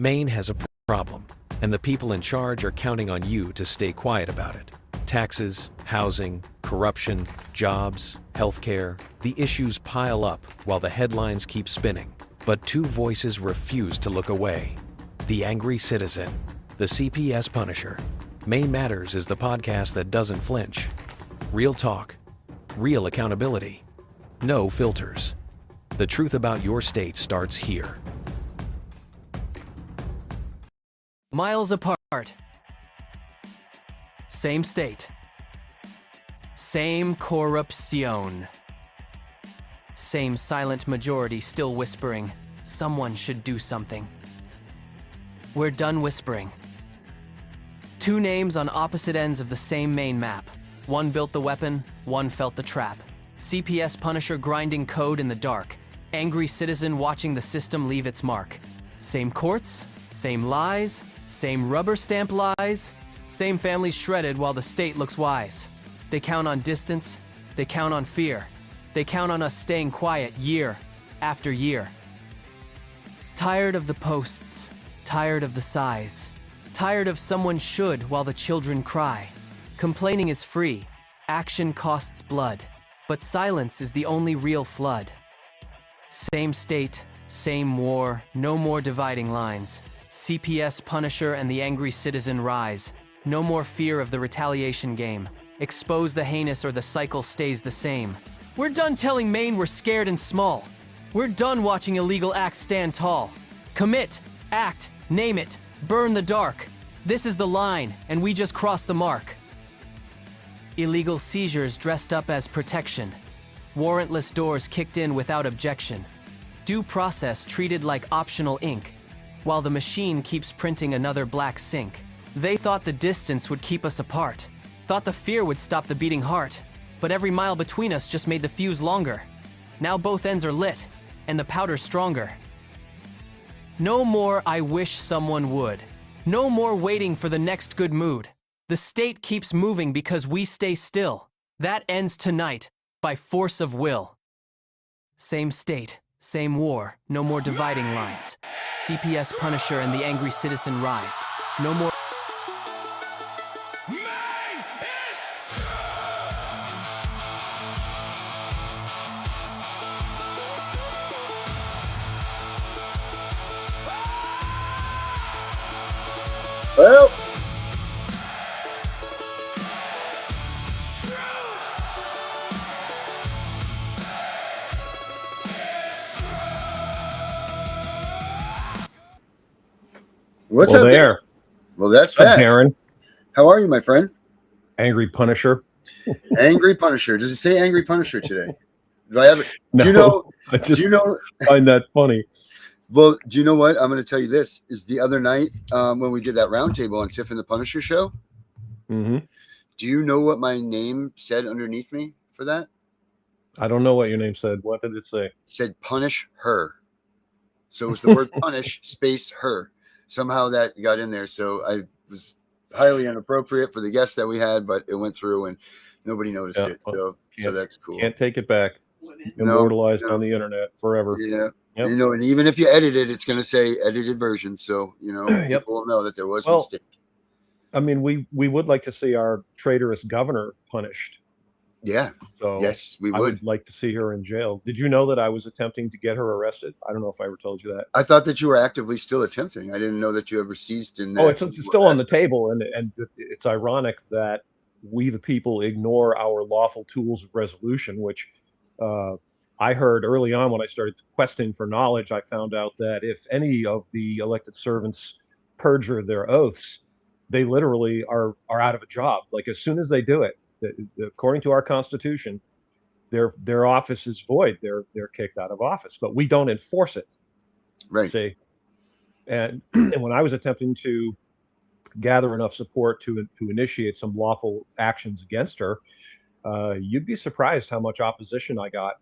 Maine has a problem, and the people in charge are counting on you to stay quiet about it. Taxes, housing, corruption, jobs, healthcare, the issues pile up while the headlines keep spinning. But two voices refuse to look away. The Angry Citizen, the CPS Punisher. Maine Matters is the podcast that doesn't flinch. Real talk, real accountability, no filters. The truth about your state starts here. Miles apart. Same state. Same corruption. Same silent majority still whispering, someone should do something. We're done whispering. Two names on opposite ends of the same Maine map. One built the weapon, one felt the trap. CPS Punisher grinding code in the dark. Angry citizen watching the system leave its mark. Same courts, same lies, same rubber stamp lies, same families shredded while the state looks wise. They count on distance, they count on fear. They count on us staying quiet year after year. Tired of the posts, tired of the sighs, tired of someone should while the children cry. Complaining is free, action costs blood, but silence is the only real flood. Same state, same war, no more dividing lines. CPS Punisher and the Angry Citizen rise. No more fear of the retaliation game. Expose the heinous or the cycle stays the same. We're done telling Maine we're scared and small. We're done watching illegal acts stand tall. Commit, act, name it, burn the dark. This is the line, and we just crossed the mark. Illegal seizures dressed up as protection. Warrantless doors kicked in without objection. Due process treated like optional ink, while the machine keeps printing another black sink. They thought the distance would keep us apart, thought the fear would stop the beating heart, but every mile between us just made the fuse longer. Now both ends are lit, and the powder's stronger. No more I wish someone would. No more waiting for the next good mood. The state keeps moving because we stay still. That ends tonight, by force of will. Same state, same war, no more dividing lines. CPS Punisher and the Angry Citizen rise. No more. Well, what's up there? Well, that's What's up, that. Darren? How are you, my friend? Angry Punisher. Angry Punisher. Does it say Angry Punisher today? Do I ever? No, do you know? I just Do you know? find that funny. Well, do you know what? I'm going to tell you this. Is the other night when we did that roundtable on Tiff and the Punisher show. Mm-hmm. Do you know what my name said underneath me for that? I don't know what your name said. What did it say? It said punish her. So it was the word punish space her. Somehow that got in there. So I was highly inappropriate for the guests that we had, but it went through and nobody noticed it. So that's cool. Can't take it back. No, Immortalized no. on the internet forever. Yeah. Yep. You know, and even if you edit it, it's going to say edited version. So, you know, Yep. people will know that there was a Well, mistake. I mean, we would like to see our traitorous governor punished. Yeah. So Yes, we I would. would like to see her in jail. Did you know that I was attempting to get her arrested? I don't know if I ever told you that. I thought that you were actively still attempting. I didn't know that you ever ceased in that. Oh, it's still on the table, and it's ironic that we, the people, ignore our lawful tools of resolution, which I heard early on when I started questing for knowledge. I found out that if any of the elected servants perjure their oaths, they literally are out of a job. Like as soon as they do it, according to our Constitution, their office is void. They're kicked out of office, but we don't enforce it. Right. See, and when I was attempting to gather enough support to initiate some lawful actions against her, you'd be surprised how much opposition I got.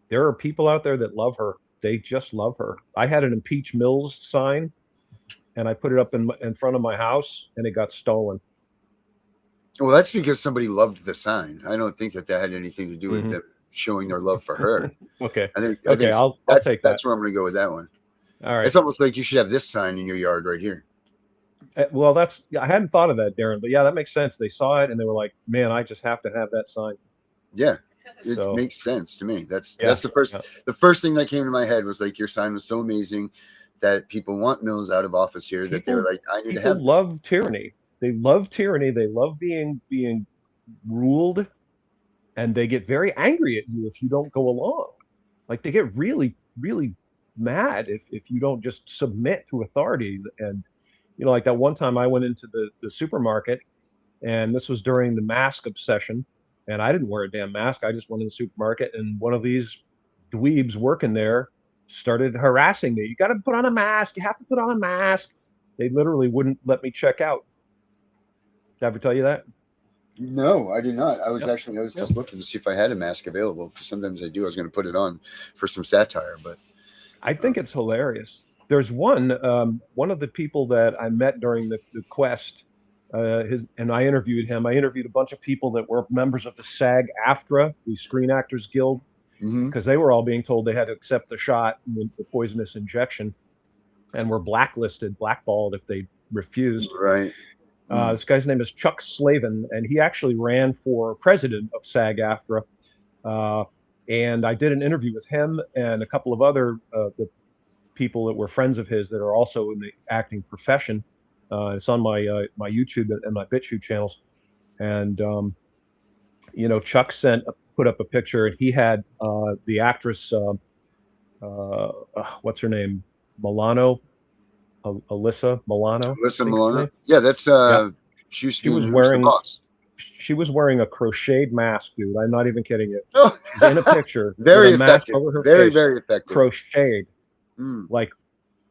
There are people out there that love her. They just love her. I had an impeach Mills sign, and I put it up in front of my house, and it got stolen. Well, that's because somebody loved the sign. I don't think that had anything to do with them showing their love for her. Okay. I think I'll take that. that's where I'm going to go with that one. All right. It's almost like you should have this sign in your yard right here. Well, I hadn't thought of that, Darren, but yeah, that makes sense. They saw it and they were like, "Man, I just have to have that sign." Yeah, it So, makes sense to me. That's yeah, the first thing that came to my head was like, your sign was so amazing that people want Mills out of office here, that they were like, I need to have people love tyranny. They love tyranny. They love being ruled, and they get very angry at you if you don't go along. Like they get really, really mad if you don't just submit to authority. And like that one time I went into the supermarket, and this was during the mask obsession, and I didn't wear a damn mask. I just went in the supermarket, and one of these dweebs working there started harassing me. You got to put on a mask. You have to put on a mask. They literally wouldn't let me check out. Did I ever tell you that? No, I did not. I was Yep. just looking to see if I had a mask available, because sometimes I do. I was going to put it on for some satire, but I think it's hilarious. There's one of the people that I met during the quest, and I interviewed him. I interviewed a bunch of people that were members of the SAG-AFTRA, the Screen Actors Guild, because they were all being told they had to accept the shot, the poisonous injection, and were blackballed if they refused. right. This guy's name is Chuck Slavin, and he actually ran for president of SAG-AFTRA. And I did an interview with him and a couple of other the people that were friends of his that are also in the acting profession. It's on my my YouTube and my BitChute channels. And Chuck put up a picture, and he had the actress, what's her name, Milano. Alyssa Milano. Alyssa Milano. Yeah, that's she was wearing the boss. She was wearing a crocheted mask, dude. I'm not even kidding you. Oh. She's in a picture. Very with a mask effective. over her Very, face, very effective. crocheted. Like,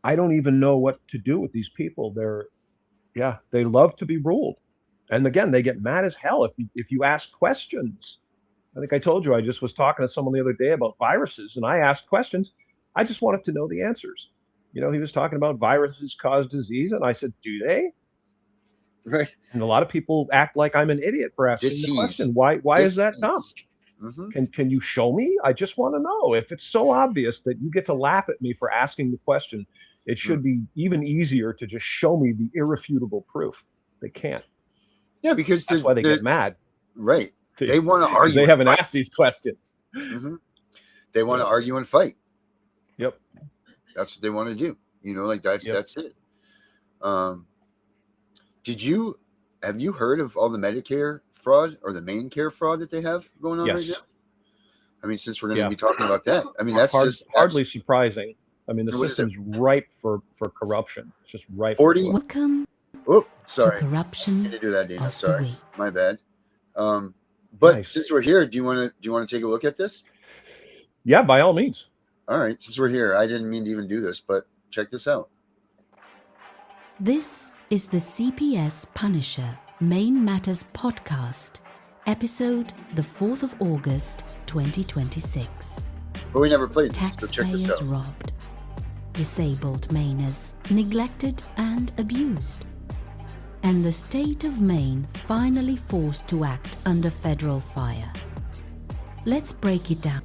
I don't even know what to do with these people. They love to be ruled. And again, they get mad as hell if you ask questions. I think I told you, I just was talking to someone the other day about viruses, and I asked questions. I just wanted to know the answers. He was talking about viruses cause disease, and I said, do they? Right. And a lot of people act like I'm an idiot for asking the question. Why is that dumb? Can you show me? I just want to know. If it's so obvious that you get to laugh at me for asking the question, it should be even easier to just show me the irrefutable proof. They can't. Yeah, because that's why they get mad. Right. They want to argue. They haven't asked these questions. They want to argue and fight. Yep. That's what they want to do. That's it. Have you heard of all the Medicare fraud or the Maine Care fraud that they have going on right now? I mean, since we're going to be talking about that, I mean, that's hardly surprising. I mean, the system's ripe for corruption. It's just ripe. 40. Welcome sorry. to corruption. Didn't do that, Dana. Of the Sorry, week. my bad. But Nice. Since we're here, do you want to take a look at this? Yeah, by all means. All right. Since we're here, I didn't mean to even do this, but check this out. This is the CPS Punisher Maine Matters podcast, episode the 4th of August, 2026. But we never played this, so check this Taxpayers out. robbed. Disabled Mainers neglected and abused. And the state of Maine finally forced to act under federal fire. Let's break it down.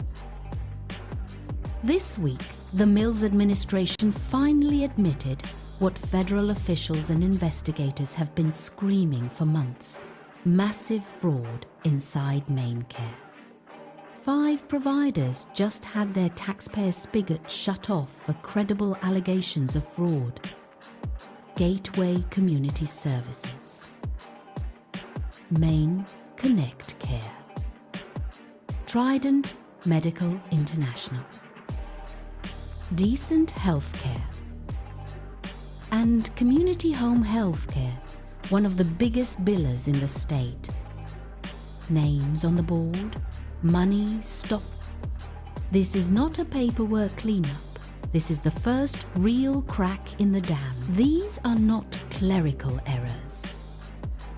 This week, the Mills administration finally admitted what federal officials and investigators have been screaming for months: massive fraud inside Maine Care. 5 providers just had their taxpayer spigot shut off for credible allegations of fraud. Gateway Community Services, Maine Connect Care, Trident Medical International, Decent Healthcare, and Community Home Healthcare, one of the biggest billers in the state. Names on the board, money stopped. This is not a paperwork cleanup. This is the first real crack in the dam. These are not clerical errors.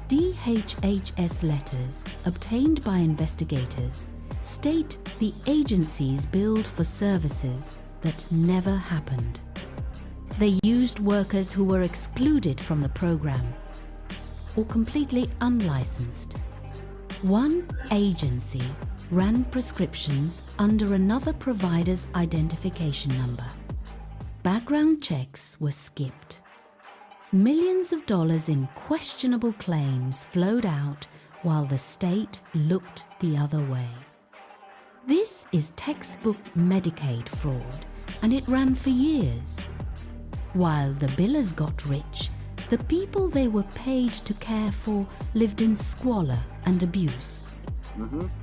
DHHS letters obtained by investigators state the agencies billed for services that never happened. They used workers who were excluded from the program or completely unlicensed. One agency ran prescriptions under another provider's identification number. Background checks were skipped. Millions of dollars in questionable claims flowed out while the state looked the other way. This is textbook Medicaid fraud, and it ran for years. While the billers got rich, the people they were paid to care for lived in squalor and abuse.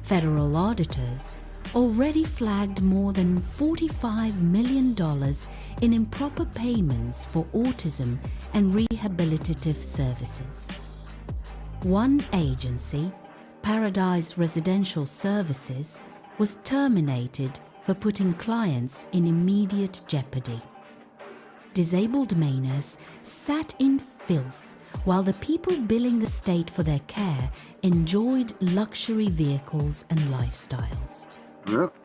Federal auditors already flagged more than $45 million in improper payments for autism and rehabilitative services. One agency, Paradise Residential Services, was terminated for putting clients in immediate jeopardy. Disabled Mainers sat in filth while the people billing the state for their care enjoyed luxury vehicles and lifestyles.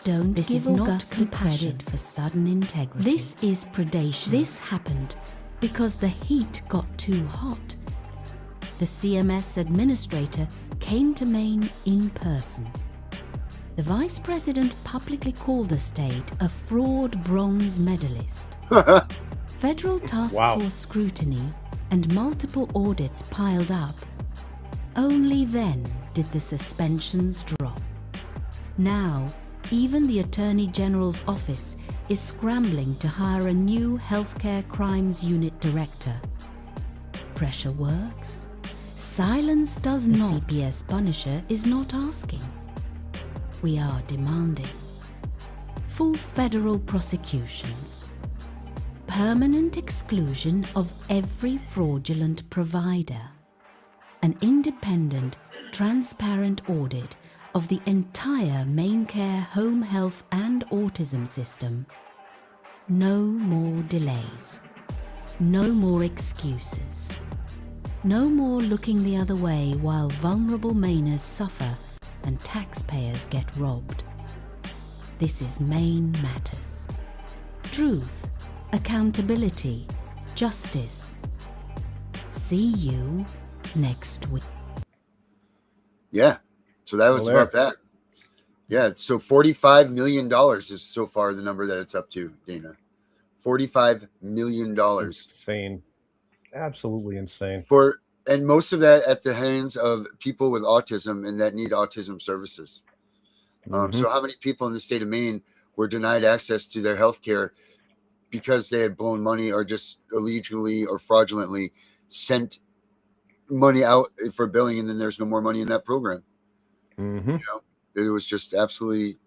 Don't This give is not Augustine compassion. credit for sudden integrity. This is predation. This happened because the heat got too hot. The CMS administrator came to Maine in person. The vice president publicly called the state a fraud bronze medalist. Federal task Wow. force scrutiny and multiple audits piled up. Only then did the suspensions drop. Now, even the Attorney General's office is scrambling to hire a new healthcare crimes unit director. Pressure works. Silence does not. The CPS Punisher is not asking. We are demanding full federal prosecutions, permanent exclusion of every fraudulent provider, an independent, transparent audit of the entire Maine Care home health and autism system. No more delays. No more excuses. No more looking the other way while vulnerable Mainers suffer and taxpayers get robbed. This is Maine Matters. Truth, accountability, justice. See you next week. Yeah. So that was Well, there. about that. Yeah. So $45 million is so far the number that it's up to, Dana. $45 million Insane. Absolutely insane. and most of that at the hands of people with autism and that need autism services. So how many people in the state of Maine were denied access to their health care because they had blown money or just illegally or fraudulently sent money out for billing, and then there's no more money in that program. It was just absolutely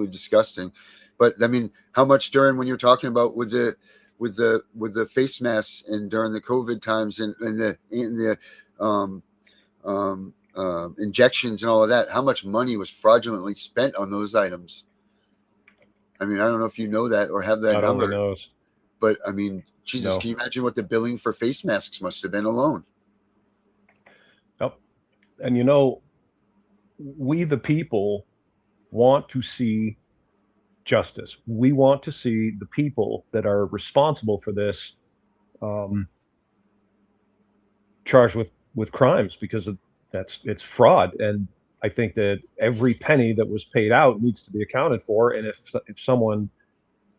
disgusting. But I mean, how much during when you're talking about with the face masks and during the COVID times and the injections and all of that, how much money was fraudulently spent on those items? I mean, I don't know if you know that or have that God number, only knows. but I mean, Jesus, No. can you imagine what the billing for face masks must have been alone? Yep. And you know, we the people want to see justice. We want to see the people that are responsible for this charged with crimes, because it's fraud. And I think that every penny that was paid out needs to be accounted for. And if someone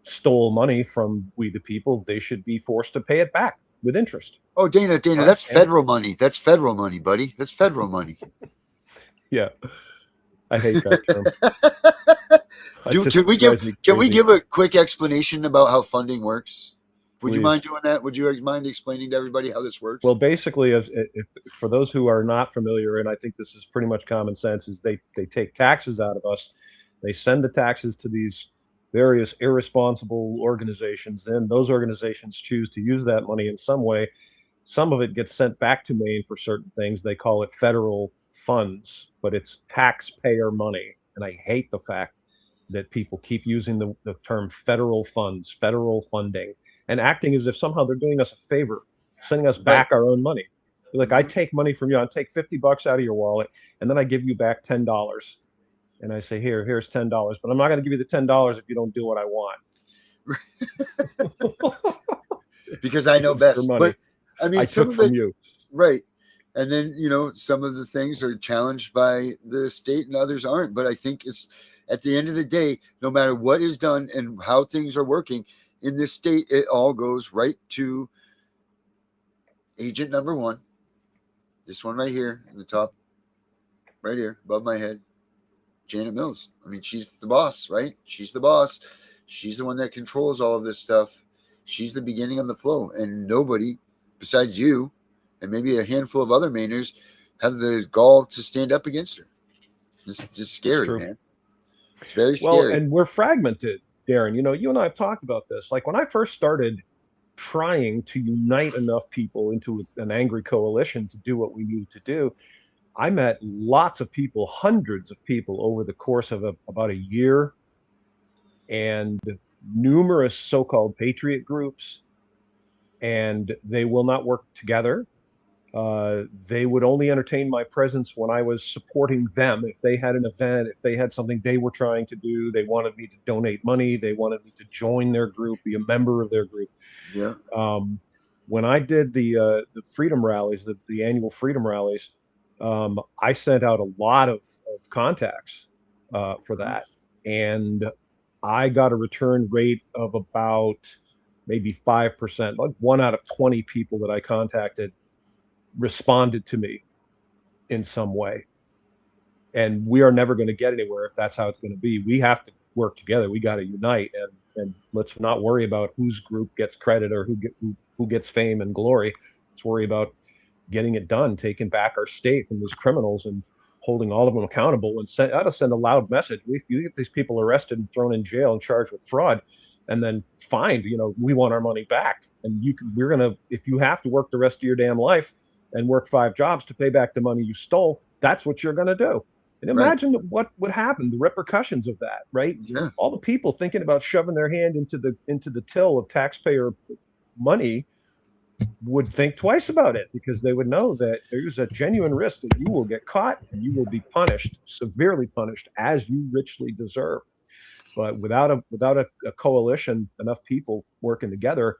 stole money from we the people, they should be forced to pay it back with interest. Oh, Dana, Right. that's federal money. That's federal money, buddy. That's federal money. Yeah, I hate that term. Dude, It can we drives me give crazy. a quick explanation about how funding works? Would you Please. mind doing that? Would you mind explaining to everybody how this works? Well, basically, if for those who are not familiar, and I think this is pretty much common sense, is they take taxes out of us. They send the taxes to these various irresponsible organizations. Then those organizations choose to use that money in some way. Some of it gets sent back to Maine for certain things. They call it federal funds, but it's taxpayer money. And I hate the fact that people keep using the term federal funds, federal funding, and acting as if somehow they're doing us a favor, sending us back our own money. Like, I take money from you, I take $50 out of your wallet, and then I give you back $10. And I say, here's $10, but I'm not going to give you the $10 if you don't do what I want. Because I know It's your best. money. But I mean, I some took of from it, you. right. And then, some of the things are challenged by the state and others aren't. But I think it's at the end of the day, no matter what is done and how things are working, in this state, it all goes right to agent number 1. This one right here in the top, right here above my head, Janet Mills. I mean, she's the boss, right? She's the boss. She's the one that controls all of this stuff. She's the beginning of the flow, and nobody besides you and maybe a handful of other Mainers have the gall to stand up against her. It's just scary, man. It's very scary. Well, and we're fragmented, Darren. You know, you and I have talked about this. Like when I first started trying to unite enough people into an angry coalition to do what we needed to do, I met lots of people, hundreds of people over the course of about a year, and numerous so-called patriot groups, and they will not work together. They would only entertain my presence when I was supporting them. If they had an event, if they had something they were trying to do, they wanted me to donate money, they wanted me to join their group, be a member of their group. Yeah. When I did the freedom rallies, the annual freedom rallies, I sent out a lot of contacts for that, and I got a return rate of about maybe 5%. Like 1 out of 20 people that I contacted responded to me in some way. And we are never going to get anywhere if that's how it's going to be. We have to work together. We got to unite, and let's not worry about whose group gets credit or who gets fame and glory. Let's worry about getting it done, taking back our state from these criminals and holding all of them accountable, and send a loud message. You get these people arrested and thrown in jail and charged with fraud, and then fined. You know, we want our money back. And if you have to work the rest of your damn life and work 5 jobs to pay back the money you stole, that's what you're going to do. And imagine what would happen, the repercussions of that, right? Yeah. All the people thinking about shoving their hand into the till of taxpayer money would think twice about it, because they would know that there's a genuine risk that you will get caught and you will be punished, severely punished, as you richly deserve. But without a coalition, enough people working together,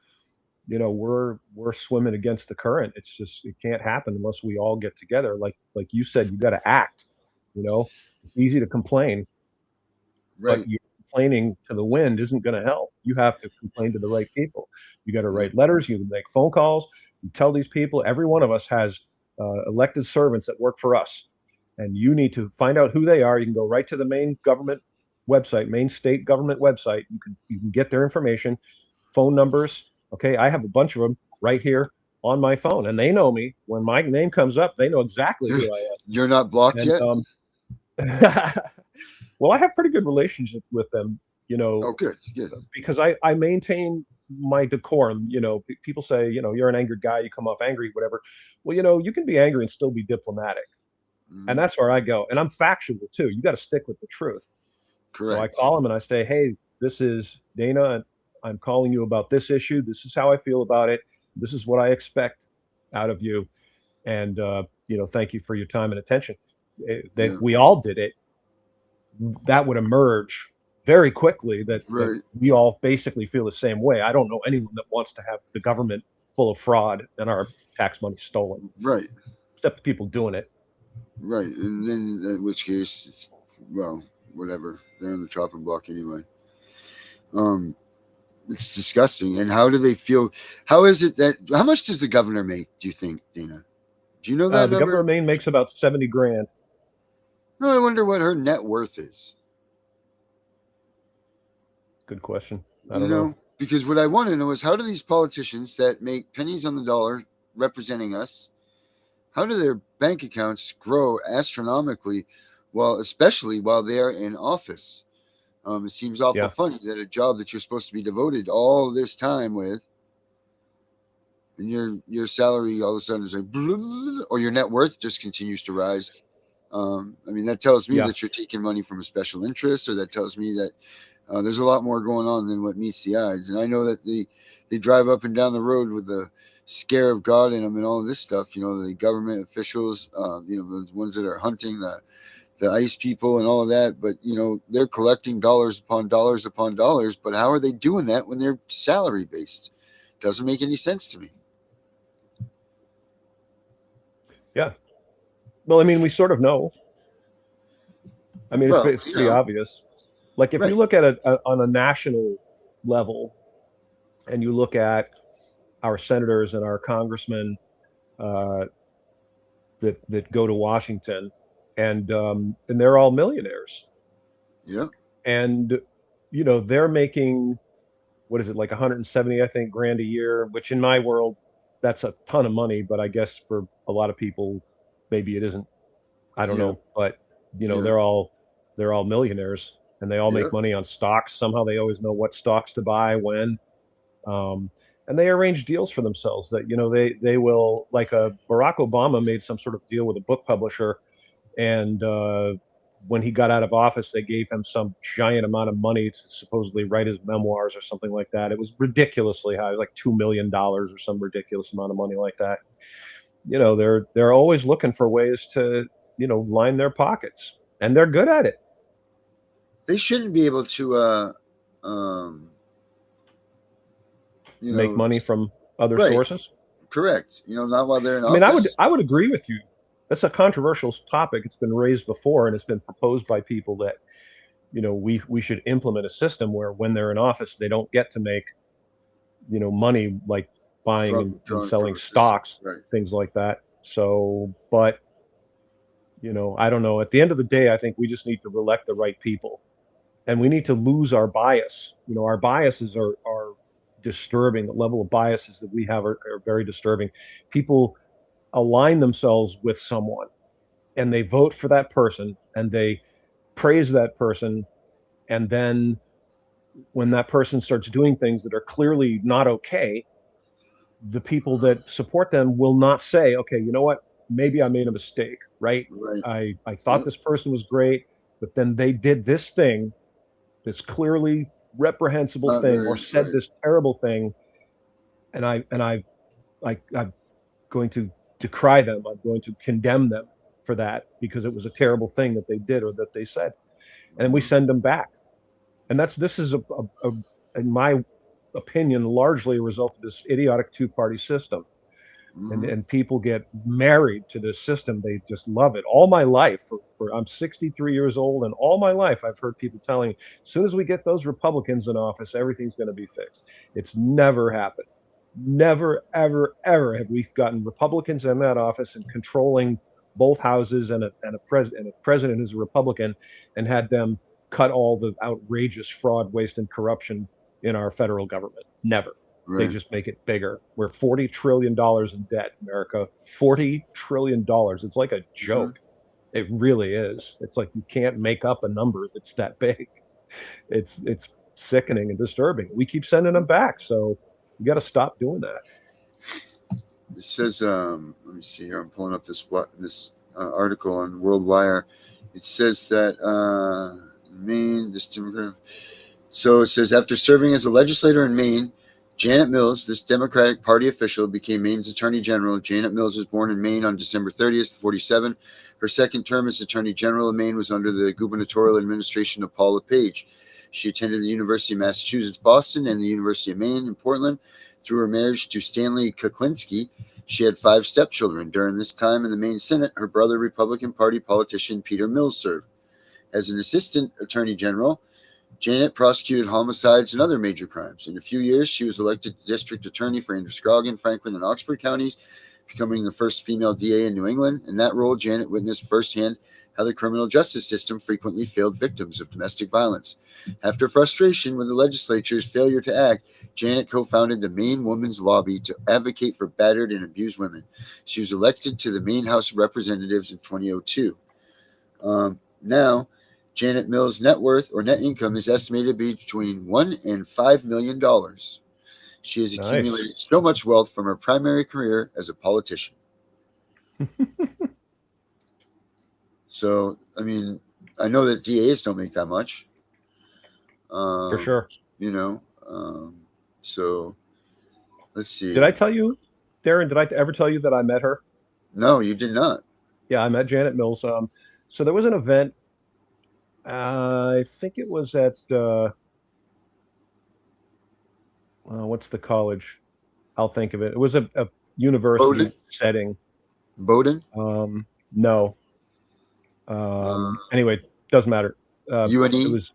you know, we're swimming against the current. It can't happen unless we all get together. Like you said, you got to act. You know, it's easy to complain, Right. but you're complaining to the wind isn't going to help. You have to complain to the right people. You got to write letters. You make phone calls. You tell these people. Every one of us has elected servants that work for us, and you need to find out who they are. You can go right to the Maine government website, Maine state government website. You can get their information, phone numbers. Okay, I have a bunch of them right here on my phone, and they know me. When my name comes up, they know exactly who I am. You're not blocked yet? Well, I have pretty good relationships with them, you know. Oh, good. Because I maintain my decorum. You know, people say, you know, you're an angered guy, you come off angry, whatever. Well, you know, you can be angry and still be diplomatic. And that's where I go. And I'm factual too. You got to stick with the truth. Correct. So I call them and I say, hey, this is Dana, and I'm calling you about this issue. This is how I feel about it. This is what I expect out of you. And, you know, thank you for your time and attention. That we all did it. That would emerge very quickly that we all basically feel the same way. I don't know anyone that wants to have the government full of fraud and our tax money stolen. Right. Except the people doing it. Right. And then in which case it's, well, whatever. They're on the chopping block anyway. It's disgusting. And how do they feel? How is it that, how much does the governor make, do you think, Dana? Do you know that the governor of Maine makes about $70,000. No, I wonder what her net worth is. Good question. I don't know. Because what I want to know is, how do these politicians that make pennies on the dollar representing us, how do their bank accounts grow astronomically, especially while they're in office? It seems awful funny that a job that you're supposed to be devoted all this time with, and your salary all of a sudden is like, blah, blah, blah, or your net worth just continues to rise. I mean, that tells me that you're taking money from a special interest, or that tells me that there's a lot more going on than what meets the eyes. And I know that they drive up and down the road with the scare of God in them and all of this stuff. You know, the government officials, you know, the ones that are hunting the ICE people and all of that. But, you know, they're collecting dollars upon dollars upon dollars. But how are they doing that when they're salary based? Doesn't make any sense to me. Yeah. Well, I mean, we sort of know. I mean, it's pretty obvious. Like if you look at it on a national level, and you look at our senators and our congressmen uh, that go to Washington, and they're all millionaires, Yeah. and they're making, what is it, like 170, I think, grand a year, which in my world, that's a ton of money, but I guess for a lot of people, maybe it isn't. I don't Yeah. know, but Yeah. they're all millionaires, and they all Yeah. make money on stocks. Somehow they always know what stocks to buy when, um, and they arrange deals for themselves that they will, like, Barack Obama made some sort of deal with a book publisher, and when he got out of office, they gave him some giant amount of money to supposedly write his memoirs or something like that. It was ridiculously high, like $2 million or some ridiculous amount of money like that. They're always looking for ways to line their pockets, and they're good at it. They shouldn't be able to, um, Make money from other right. sources. Correct. Not while they're in I mean, office. I would agree with you. That's a controversial topic. It's been raised before, and it's been proposed by people that we should implement a system where when they're in office, they don't get to make money, like buying From and drawing from selling a system. stocks, Right. things like that. So, but I don't know. At the end of the day, I think we just need to elect the right people, and we need to lose our bias. Our biases are disturbing. The level of biases that we have are very disturbing. People align themselves with someone, and they vote for that person, and they praise that person, and then when that person starts doing things that are clearly not okay, the people that support them will not say, okay, you know what, maybe I made a mistake, right? Right. I thought Yep. this person was great, but then they did this thing, this clearly reprehensible Not thing, very or said right. this terrible thing, and I'm going to decry them. I'm going to condemn them for that because it was a terrible thing that they did or that they said, and we send them back. And this is in my opinion, largely a result of this idiotic two-party system. Mm-hmm. And people get married to this system. They just love it. All my life, for I'm 63 years old, and all my life I've heard people telling me, as soon as we get those Republicans in office, everything's going to be fixed. It's never happened. Never, ever, ever have we gotten Republicans in that office and controlling both houses, and a president who's a Republican, and had them cut all the outrageous fraud, waste, and corruption in our federal government. Never. They Right. just make it bigger. We're $40 trillion in debt, America. $40 trillion. It's like a Mm-hmm. joke. It really is. It's like you can't make up a number that's that big. It's sickening and disturbing. We keep sending them back, so we got to stop doing that. It says, let me see here. I'm pulling up this article on World Wire. It says that Maine, this Democrat. So it says, after serving as a legislator in Maine, Janet Mills, this Democratic Party official, became Maine's Attorney General. Janet Mills was born in Maine on December 30th, 47. Her second term as Attorney General of Maine was under the gubernatorial administration of Paul LePage. She attended the University of Massachusetts, Boston, and the University of Maine in Portland. Through her marriage to Stanley Kuklinski, she had 5 stepchildren. During this time in the Maine Senate, her brother, Republican Party politician Peter Mills, served. As an assistant attorney general, Janet prosecuted homicides and other major crimes. In a few years, she was elected district attorney for Androscoggin, Franklin, and Oxford counties, becoming the first female DA in New England. In that role, Janet witnessed firsthand how the criminal justice system frequently failed victims of domestic violence. After frustration with the legislature's failure to act, Janet co-founded the Maine Women's Lobby to advocate for battered and abused women. She was elected to the Maine House of Representatives in 2002. Now, Janet Mills' net worth or net income is estimated to be between $1 and $5 million. She has accumulated Nice. so much wealth from her primary career as a politician. So, I mean, I know that DAs don't make that much. For sure. So let's see. Did I tell you, Darren, did I ever tell you that I met her? No, you did not. Yeah, I met Janet Mills. So there was an event, I think it was at, what's the college? I'll think of it. It was a university Bowden? setting. Bowden? No. Anyway, doesn't matter. It UNE? was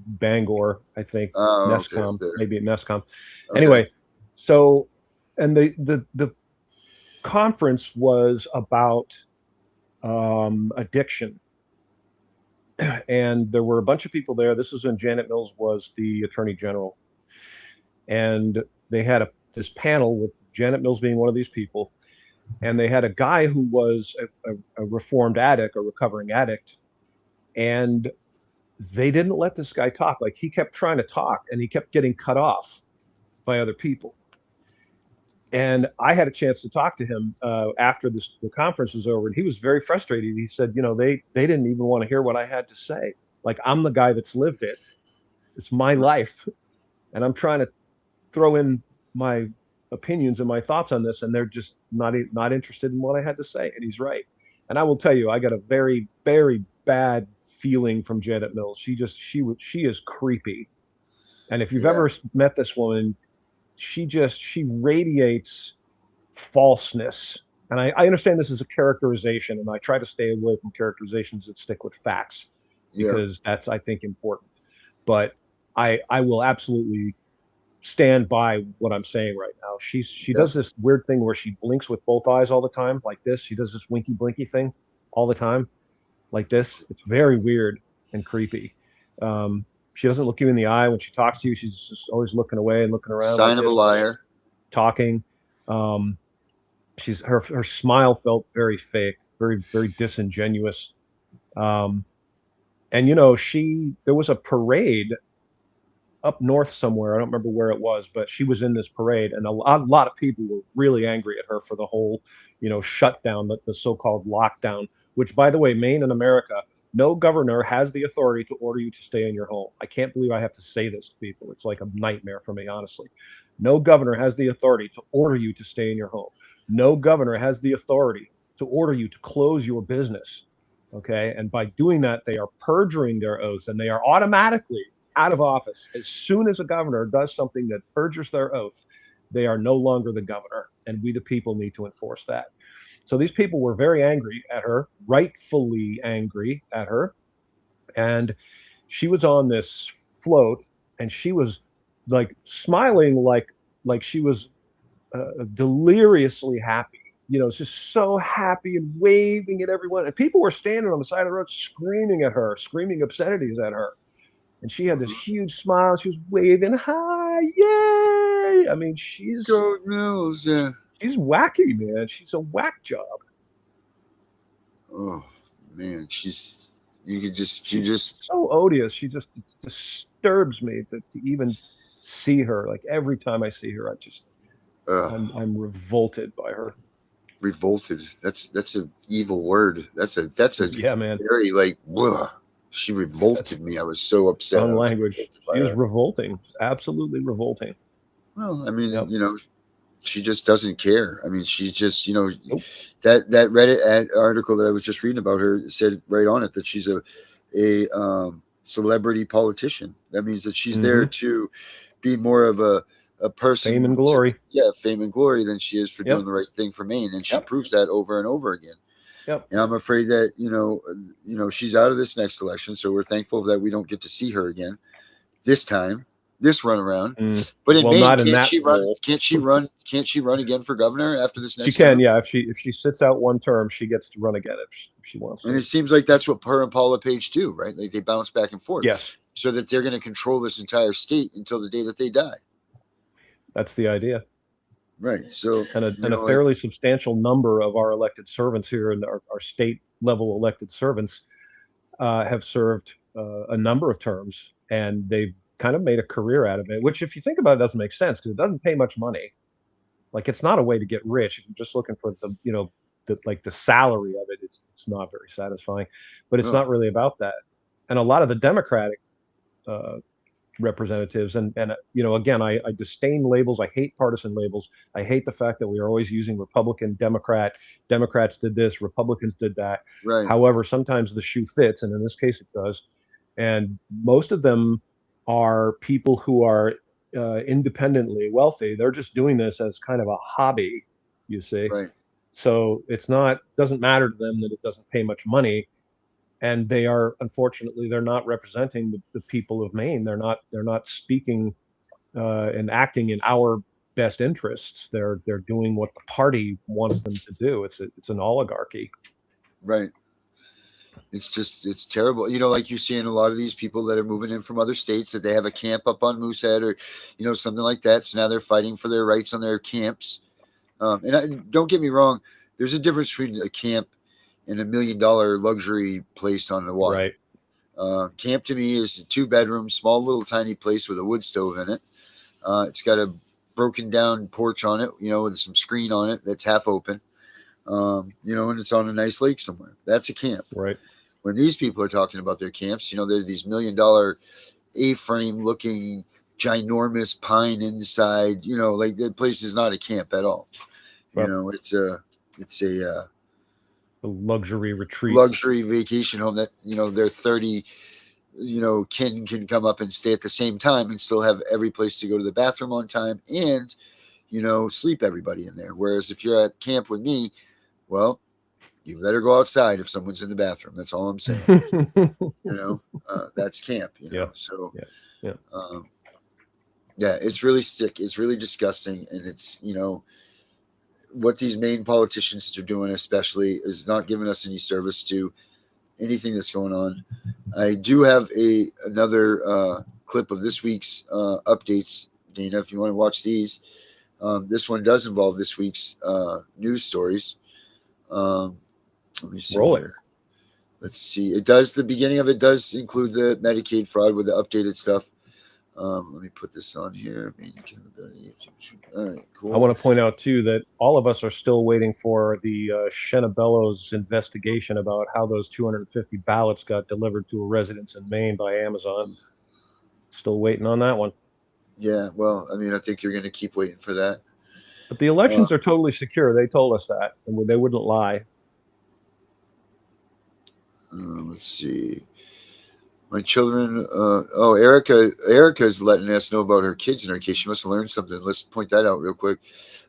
Bangor, I think. Oh, okay, up NESCOM, there. maybe at NESCOM. Okay. Anyway, so, and the conference was about addiction. And there were a bunch of people there. This was when Janet Mills was the Attorney General. And they had this panel with Janet Mills being one of these people. And they had a guy who was a reformed addict, a recovering addict. And they didn't let this guy talk. Like, he kept trying to talk and he kept getting cut off by other people. And I had a chance to talk to him after the conference was over, and he was very frustrated. He said, they didn't even want to hear what I had to say. Like, I'm the guy that's lived it. It's my life, and I'm trying to throw in my opinions and my thoughts on this, and they're just not interested in what I had to say. And he's right. And I will tell you, I got a very, very bad feeling from Janet Mills. She is creepy. And if you've ever met this woman, she radiates falseness. And I understand this is a characterization, and I try to stay away from characterizations that stick with facts, because that's, I think, important. But I will absolutely stand by what I'm saying right now. She does this weird thing where she blinks with both eyes all the time, like this. She does this winky blinky thing all the time, like this. It's very weird and creepy. She doesn't look you in the eye when she talks to you. She's just always looking away and looking around. Sign of a liar. Talking. Her smile felt very fake, very, very disingenuous. And there was a parade up north somewhere. I don't remember where it was, but she was in this parade, and a lot of people were really angry at her for the whole, shutdown, the so-called lockdown, which, by the way, Maine and America, no governor has the authority to order you to stay in your home. I can't believe I have to say this to people. It's like a nightmare for me, honestly. No governor has the authority to order you to stay in your home. No governor has the authority to order you to close your business. Okay. And by doing that, they are perjuring their oaths, and they are automatically out of office. As soon as a governor does something that perjures their oath, they are no longer the governor. And we, the people, need to enforce that. So these people were very angry at her, rightfully angry at her. And she was on this float, and she was like smiling, like she was deliriously happy. Just so happy and waving at everyone. And people were standing on the side of the road screaming at her, screaming obscenities at her. And she had this huge smile. She was waving, hi, yay! I mean, she's she's wacky, man. She's a whack job. Oh man, she's so odious. She just disturbs me to even see her. Like, every time I see her, I'm revolted by her. Revolted. That's an evil word. That's a yeah, man. Very she revolted me. I was so upset. On language. She was revolting. Absolutely revolting. Well, I mean, she just doesn't care. I mean, she's just, that Reddit article that I was just reading about her said right on it that she's a celebrity politician. That means that she's there to be more of a person. Fame and glory. Fame and glory than she is for doing the right thing for Maine. And she proves that over and over again. Yep. And I'm afraid that, she's out of this next election. So we're thankful that we don't get to see her again this time. This run around, but in Maine, can't she run again for governor after this next? She can, yeah. If she sits out one term, she gets to run again if she wants to. And it seems like that's what her and Paula Page do, right? Like, they bounce back and forth. Yes. So that they're going to control this entire state until the day that they die. That's the idea. Right. So and a fairly substantial number of our elected servants here, and our state level elected servants, have served a number of terms, and they've kind of made a career out of it, which, if you think about it, doesn't make sense, because it doesn't pay much money. Like, it's not a way to get rich. If you're just looking for the salary of it, it's not very satisfying. But it's not really about that. And a lot of the Democratic representatives, and again, I disdain labels. I hate partisan labels. I hate the fact that we are always using Republican, Democrat. Democrats did this, Republicans did that. Right. However, sometimes the shoe fits, and in this case, it does. And most of them are people who are independently wealthy. They're just doing this as kind of a hobby, you see. Right. So doesn't matter to them that it doesn't pay much money. and they are, unfortunately, they're not representing the people of Maine. They're not speaking and acting in our best interests. They're doing what the party wants them to do. It's an oligarchy. Right. It's terrible. Like you're seeing a lot of these people that are moving in from other states that they have a camp up on Moosehead or, something like that. So now they're fighting for their rights on their camps. Don't get me wrong. There's a difference between a camp and $1 million luxury place on the water. Right. Camp to me is a 2-bedroom, small little tiny place with a wood stove in it. It's got a broken down porch on it, with some screen on it that's half open. And it's on a nice lake somewhere. That's a camp. Right. When these people are talking about their camps, they're these $1 million A-frame looking ginormous pine inside, like the place is not a camp at all. Well, it's a luxury retreat, luxury vacation home that, they're 30, kin can come up and stay at the same time and still have every place to go to the bathroom on time and, sleep everybody in there. Whereas if you're at camp with me, well, you better go outside if someone's in the bathroom. That's all I'm saying. That's camp, Yeah. So, yeah. It's really sick. It's really disgusting. And it's, what these Maine politicians are doing, especially, is not giving us any service to anything that's going on. I do have another clip of this week's updates, Dana, if you want to watch these. This one does involve this week's news stories. Let me see. Roll it. Here. Let's see. It does. The beginning of it does include the Medicaid fraud with the updated stuff. Let me put this on here. All right, cool. I want to point out too that all of us are still waiting for the Shenabello's investigation about how those 250 ballots got delivered to a residence in Maine by Amazon. Still waiting on that one. Yeah, well, I think you're going to keep waiting for that. But the elections are totally secure. They told us that, and they wouldn't lie. Let's see. My children. Erica's letting us know about her kids in her case. She must have learned something. Let's point that out real quick.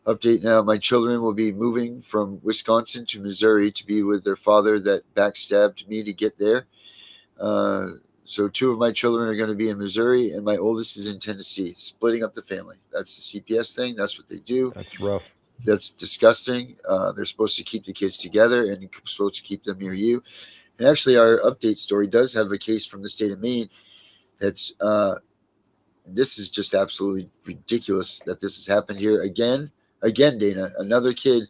Update now. My children will be moving from Wisconsin to Missouri to be with their father that backstabbed me to get there. So 2 of my children are going to be in Missouri, and my oldest is in Tennessee, splitting up the family. That's the CPS thing. That's what they do. That's rough. That's disgusting. They're supposed to keep the kids together and supposed to keep them near you. And actually, our update story does have a case from the state of Maine. That's this is just absolutely ridiculous that this has happened here again, Dana. Another kid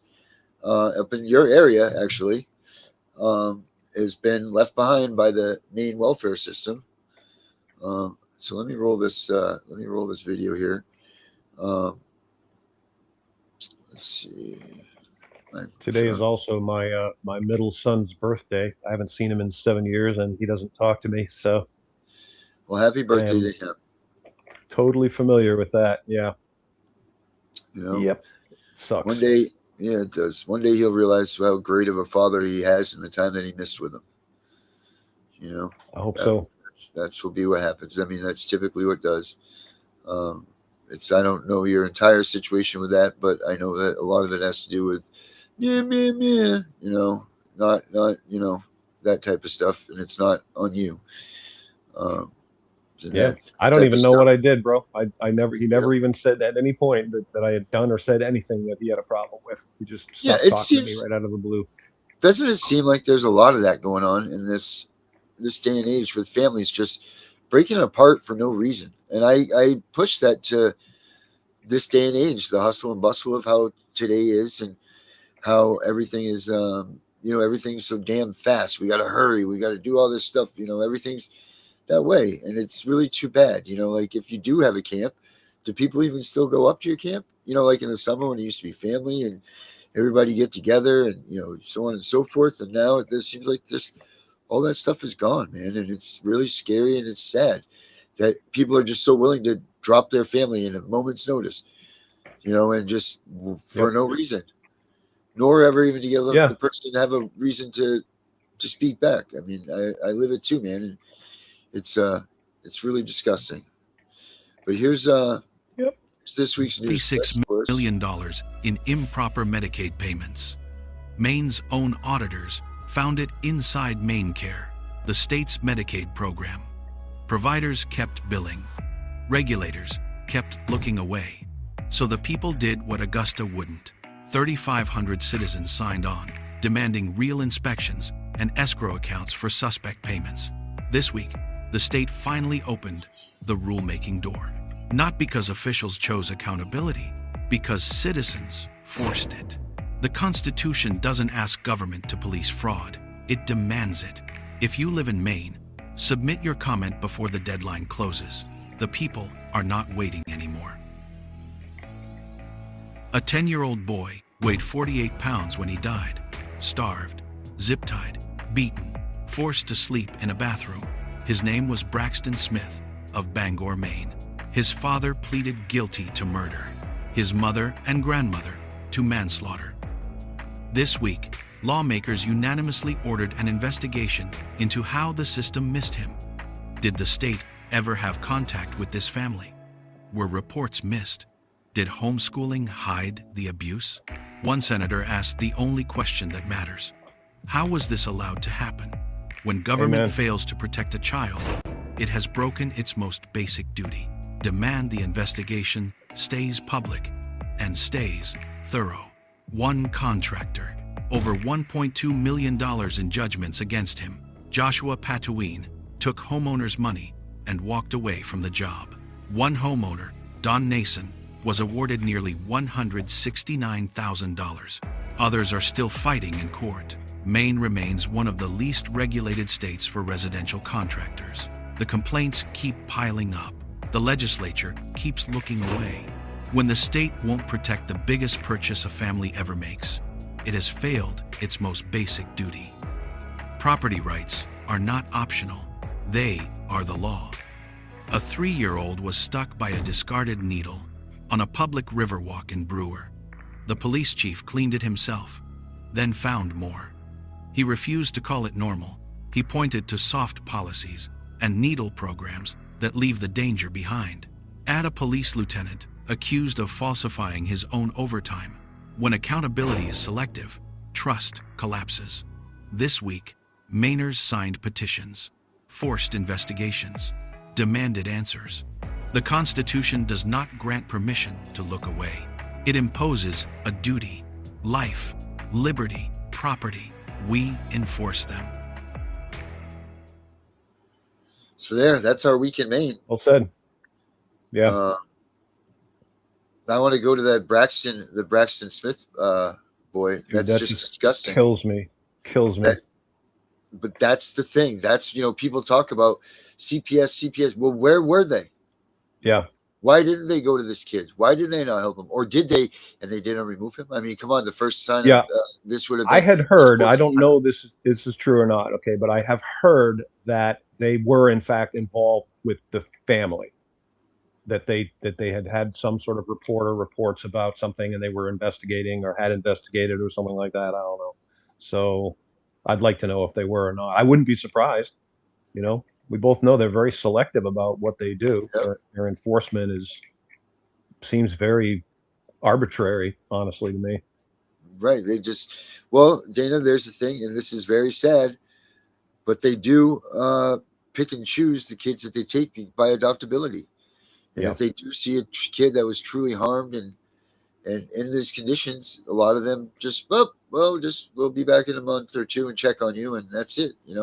up in your area actually has been left behind by the Maine welfare system. So let me roll this. Let me roll this video here. Let's see. Today is also my my middle son's birthday. I haven't seen him in 7 years, and he doesn't talk to me. So, well, happy birthday to him. Totally familiar with that. Yeah. Yep. Sucks. One day, yeah, it does. One day he'll realize how great of a father he has in the time that he missed with him. I hope so. That's will be what happens. That's typically what does. I don't know your entire situation with that, but I know that a lot of it has to do with not that type of stuff, and it's not on you. Yeah, I don't even know what I did, bro. He never even said at any point that I had done or said anything that he had a problem with. He just stopped talking to me right out of the blue. Doesn't it seem like there's a lot of that going on in this day and age with families just breaking apart for no reason? And I push that to this day and age, the hustle and bustle of how today is and how everything is, everything's so damn fast. We got to hurry. We got to do all this stuff. Everything's that way. And it's really too bad. Like if you do have a camp, do people even still go up to your camp? Like in the summer when it used to be family and everybody get together and, so on and so forth. And now it seems like all that stuff is gone, man. And it's really scary and it's sad that people are just so willing to drop their family in a moment's notice, and just for no reason, nor ever even to get the person to have a reason to speak back. I live it too, man. And it's really disgusting. But here's this week's news. $56 million in improper Medicaid payments. Maine's own auditors found it inside MaineCare. the state's Medicaid program. Providers kept billing. Regulators kept looking away. So the people did what Augusta wouldn't. 3,500 citizens signed on, demanding real inspections and escrow accounts for suspect payments. This week, the state finally opened the rulemaking door. Not because officials chose accountability, because citizens forced it. The Constitution doesn't ask government to police fraud, it demands it. If you live in Maine, submit your comment before the deadline closes. The people are not waiting anymore. A 10-year-old boy weighed 48 pounds when he died, starved, zip-tied, beaten, forced to sleep in a bathroom. His name was Braxton Smith of Bangor, Maine. His father pleaded guilty to murder, his mother and grandmother to manslaughter. This week, lawmakers unanimously ordered an investigation into how the system missed him. Did the state ever have contact with this family? Were reports missed? Did homeschooling hide the abuse? One senator asked the only question that matters. How was this allowed to happen? When government fails to protect a child, it has broken its most basic duty. Demand the investigation stays public and stays thorough. One contractor, over $1.2 million in judgments against him, Joshua Patouin, took homeowners' money and walked away from the job. One homeowner, Don Nason, was awarded nearly $169,000. Others are still fighting in court. Maine remains one of the least regulated states for residential contractors. The complaints keep piling up. The legislature keeps looking away. When the state won't protect the biggest purchase a family ever makes, it has failed its most basic duty. Property rights are not optional. They are the law. A 3-year-old was stuck by a discarded needle on a public riverwalk in Brewer. The police chief cleaned it himself, then found more. He refused to call it normal. He pointed to soft policies and needle programs that leave the danger behind. Add a police lieutenant accused of falsifying his own overtime. When accountability is selective, trust collapses. This week, Mainers signed petitions, forced investigations, demanded answers. The Constitution does not grant permission to look away. It imposes a duty. Life, liberty, property. We enforce them. So that's our week in Maine. Well said. Yeah. I want to go to the Braxton Smith boy. Dude, That's just disgusting. Kills me. But that's the thing. That's, people talk about CPS. Well, where were they? Yeah. Why didn't they go to this kid? Why didn't they not help him? Or did they, and they didn't remove him? I mean, come on, the first sign of this would have been. I had heard, I don't know this is true or not, okay, but I have heard that they were in fact involved with the family. That they had some sort of reports about something and they were investigating or had investigated or something like that. I don't know. So I'd like to know if they were or not. I wouldn't be surprised. We both know they're very selective about what they do. Yep. Their enforcement seems very arbitrary, honestly, to me. Right. They just, Dana, there's the thing, and this is very sad, but they do pick and choose the kids that they take by adoptability. And if they do see a kid that was truly harmed and in these conditions, a lot of them just, we'll be back in a month or two and check on you, and that's it. And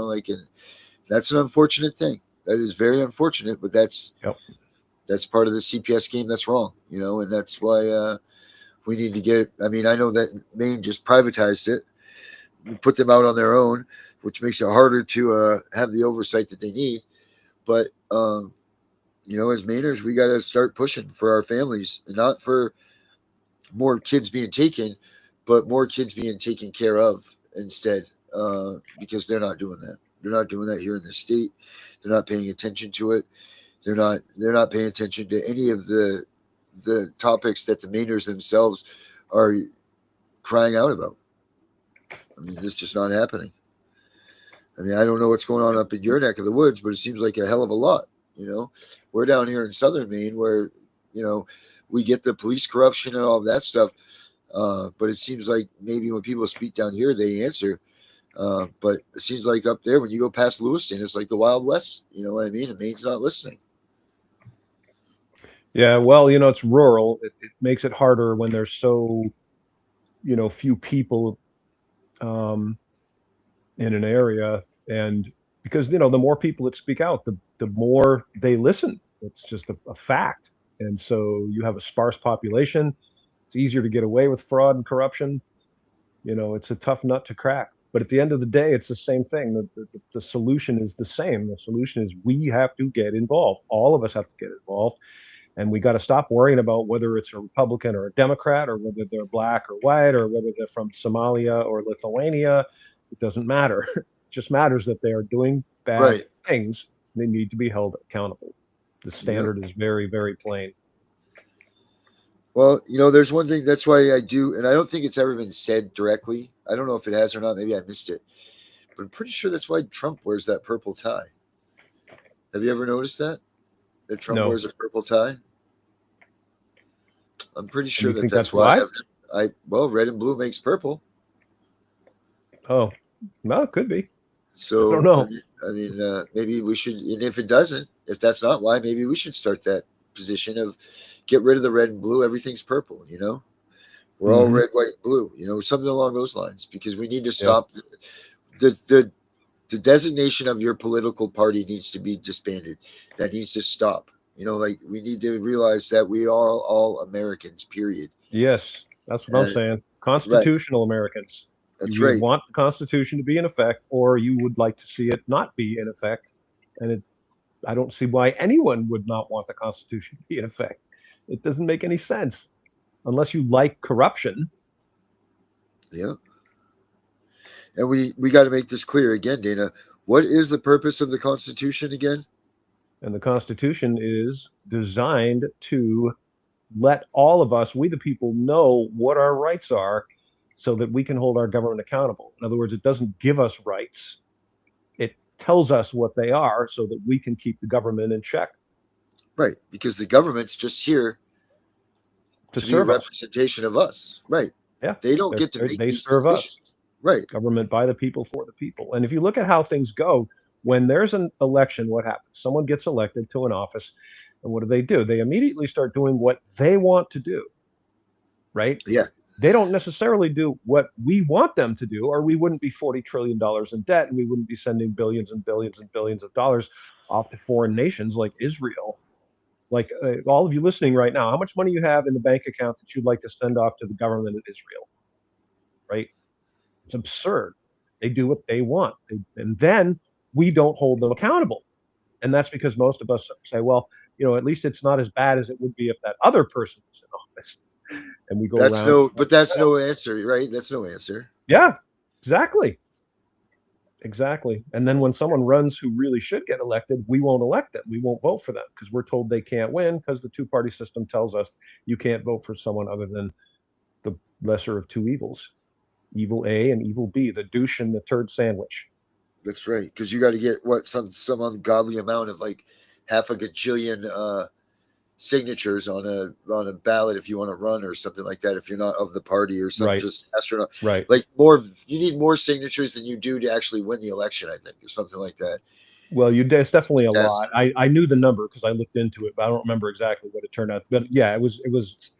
that's an unfortunate thing. That is very unfortunate, but that's part of the CPS game that's wrong, and that's why we need to get. I mean, I know that Maine just privatized it, put them out on their own, which makes it harder to have the oversight that they need. But as Mainers, we got to start pushing for our families, and not for more kids being taken, but more kids being taken care of instead, because they're not doing that. They're not doing that here in the state. They're not paying attention to it. They're not paying attention to any of the topics that the Mainers themselves are crying out about. I mean, it's just not happening. I mean, I don't know what's going on up in your neck of the woods, but it seems like a hell of a lot. We're down here in southern Maine where, we get the police corruption and all of that stuff. But it seems like maybe when people speak down here, they answer. But it seems like up there, when you go past Lewiston, it's like the Wild West. You know what I mean? And Maine's not listening. Yeah, well, it's rural. It makes it harder when there's so, few people um, in an area, and because the more people that speak out, the more they listen. It's just a fact. And so you have a sparse population. It's easier to get away with fraud and corruption. It's a tough nut to crack. But at the end of the day, it's the same thing. The solution is the same. The solution is we have to get involved. All of us have to get involved. And we got to stop worrying about whether it's a Republican or a Democrat, or whether they're black or white, or whether they're from Somalia or Lithuania. It doesn't matter. It just matters that they are doing bad Right. things. They need to be held accountable. The standard is very, very plain. Well, there's one thing. That's why I do, and I don't think it's ever been said directly. I don't know if it has or not. Maybe I missed it. But I'm pretty sure that's why Trump wears that purple tie. Have you ever noticed that? That Trump wears a purple tie? I'm pretty sure that's why. Well, red and blue makes purple. Oh, well, it could be. So I don't know. I mean, maybe we should, and if it doesn't, if that's not why, maybe we should start that position of get rid of the red and blue. Everything's purple. We're all red, white, blue. Something along those lines, because we need to stop the designation of your political party needs to be disbanded. That needs to stop. Like we need to realize that we are all Americans, period. Yes, that's what I'm saying. Constitutional Americans. That's you right. Want the Constitution to be in effect, or you would like to see it not be in effect. And I don't see why anyone would not want the Constitution to be in effect. It doesn't make any sense unless you like corruption. Yeah. And we got to make this clear again, Dana. What is the purpose of the Constitution again? And the Constitution is designed to let all of us, we the people, know what our rights are so that we can hold our government accountable. In other words, it doesn't give us rights. It tells us what they are so that we can keep the government in check. Right, because the government's just here to be a representation of us. Right. Yeah. They don't get to make these serve decisions. Us. Right. Government by the people, for the people. And if you look at how things go, when there's an election, what happens? Someone gets elected to an office, and what do? They immediately start doing what they want to do, right? Yeah. They don't necessarily do what we want them to do, or we wouldn't be $40 trillion in debt, and we wouldn't be sending billions and billions and billions of dollars off to foreign nations like Israel. Like all of you listening right now, how much money you have in the bank account that you'd like to send off to the government of Israel, right? It's absurd. They do what they want. And then we don't hold them accountable. And that's because most of us say, well, at least it's not as bad as it would be if that other person was in office. And we go around. But that's no answer, right? That's no answer. Yeah, exactly. Exactly. And then when someone runs who really should get elected, we won't elect them. We won't vote for them because we're told they can't win because the two-party system tells us you can't vote for someone other than the lesser of two evils. Evil A and evil B, the douche and the turd sandwich. That's right, because you got to get some ungodly amount of like half a gajillion signatures on a ballot if you want to run or something like that. If you're not of the party or something, just astronaut. Right. Like you need more signatures than you do to actually win the election, I think, or something like that. Well, it's definitely a lot. I knew the number because I looked into it, but I don't remember exactly what it turned out. But yeah, it was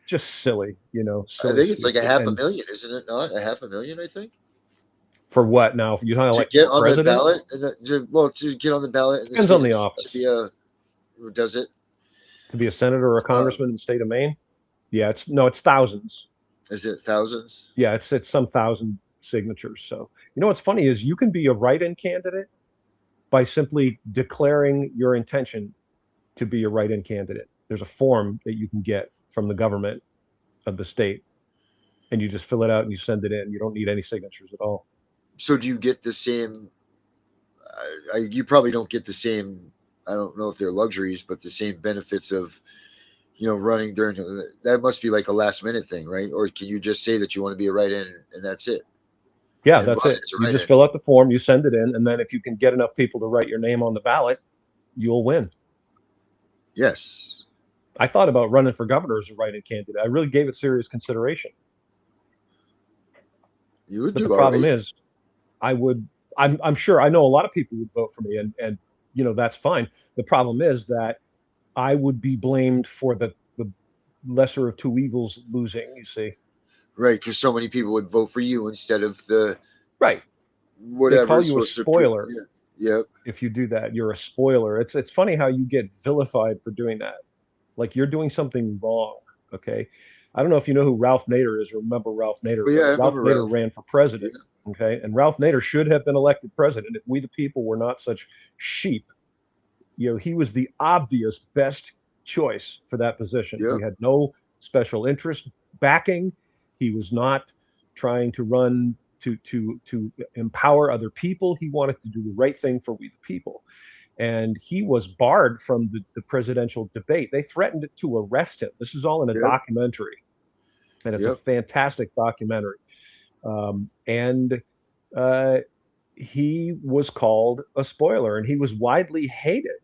just silly, silly, I think it's like a 500,000, isn't it? Not 500,000, I think. For what now? If you're talking like get on president? the ballot, to get on the ballot, depends on the office. Does it? To be a senator or a congressman in the state of Maine? Yeah, it's thousands. Is it thousands? Yeah, it's some thousand signatures. So what's funny is you can be a write-in candidate by simply declaring your intention to be a write-in candidate. There's a form that you can get from the government of the state, and you just fill it out and you send it in. You don't need any signatures at all. So do you get the same? You probably don't get the same. I don't know if they're luxuries, but the same benefits of, running during that must be like a last minute thing, right? Or can you just say that you want to be a write-in and that's it? Yeah, that's it. You just fill out the form, you send it in, and then if you can get enough people to write your name on the ballot, you'll win. Yes. I thought about running for governor as a write-in candidate. I really gave it serious consideration. You would but do the problem right. is I'm sure I know a lot of people would vote for me, and that's fine. The problem is that I would be blamed for the lesser of two evils losing. You see, Right, because so many people would vote for you instead of the right? They whatever call is you a supposed to. spoiler Yeah. Yep. if you do that. You're a spoiler. It's funny how you get vilified for doing that. Like you're doing something wrong. Okay. I don't know if you know who Ralph Nader is or remember Ralph Nader, But but yeah, I Ralph remember Nader Ralph. ran for Yeah. president. Okay. And Ralph Nader should have been elected president if we, the people, were not such sheep. He was the obvious best choice for that position. Yep. He had no special interest backing. He was not trying to run to empower other people. He wanted to do the right thing for we the people. And he was barred from the presidential debate. They threatened to arrest him. This is all in a Yep. documentary, and it's a Yep. fantastic documentary. And uh, he was called a spoiler, and he was widely hated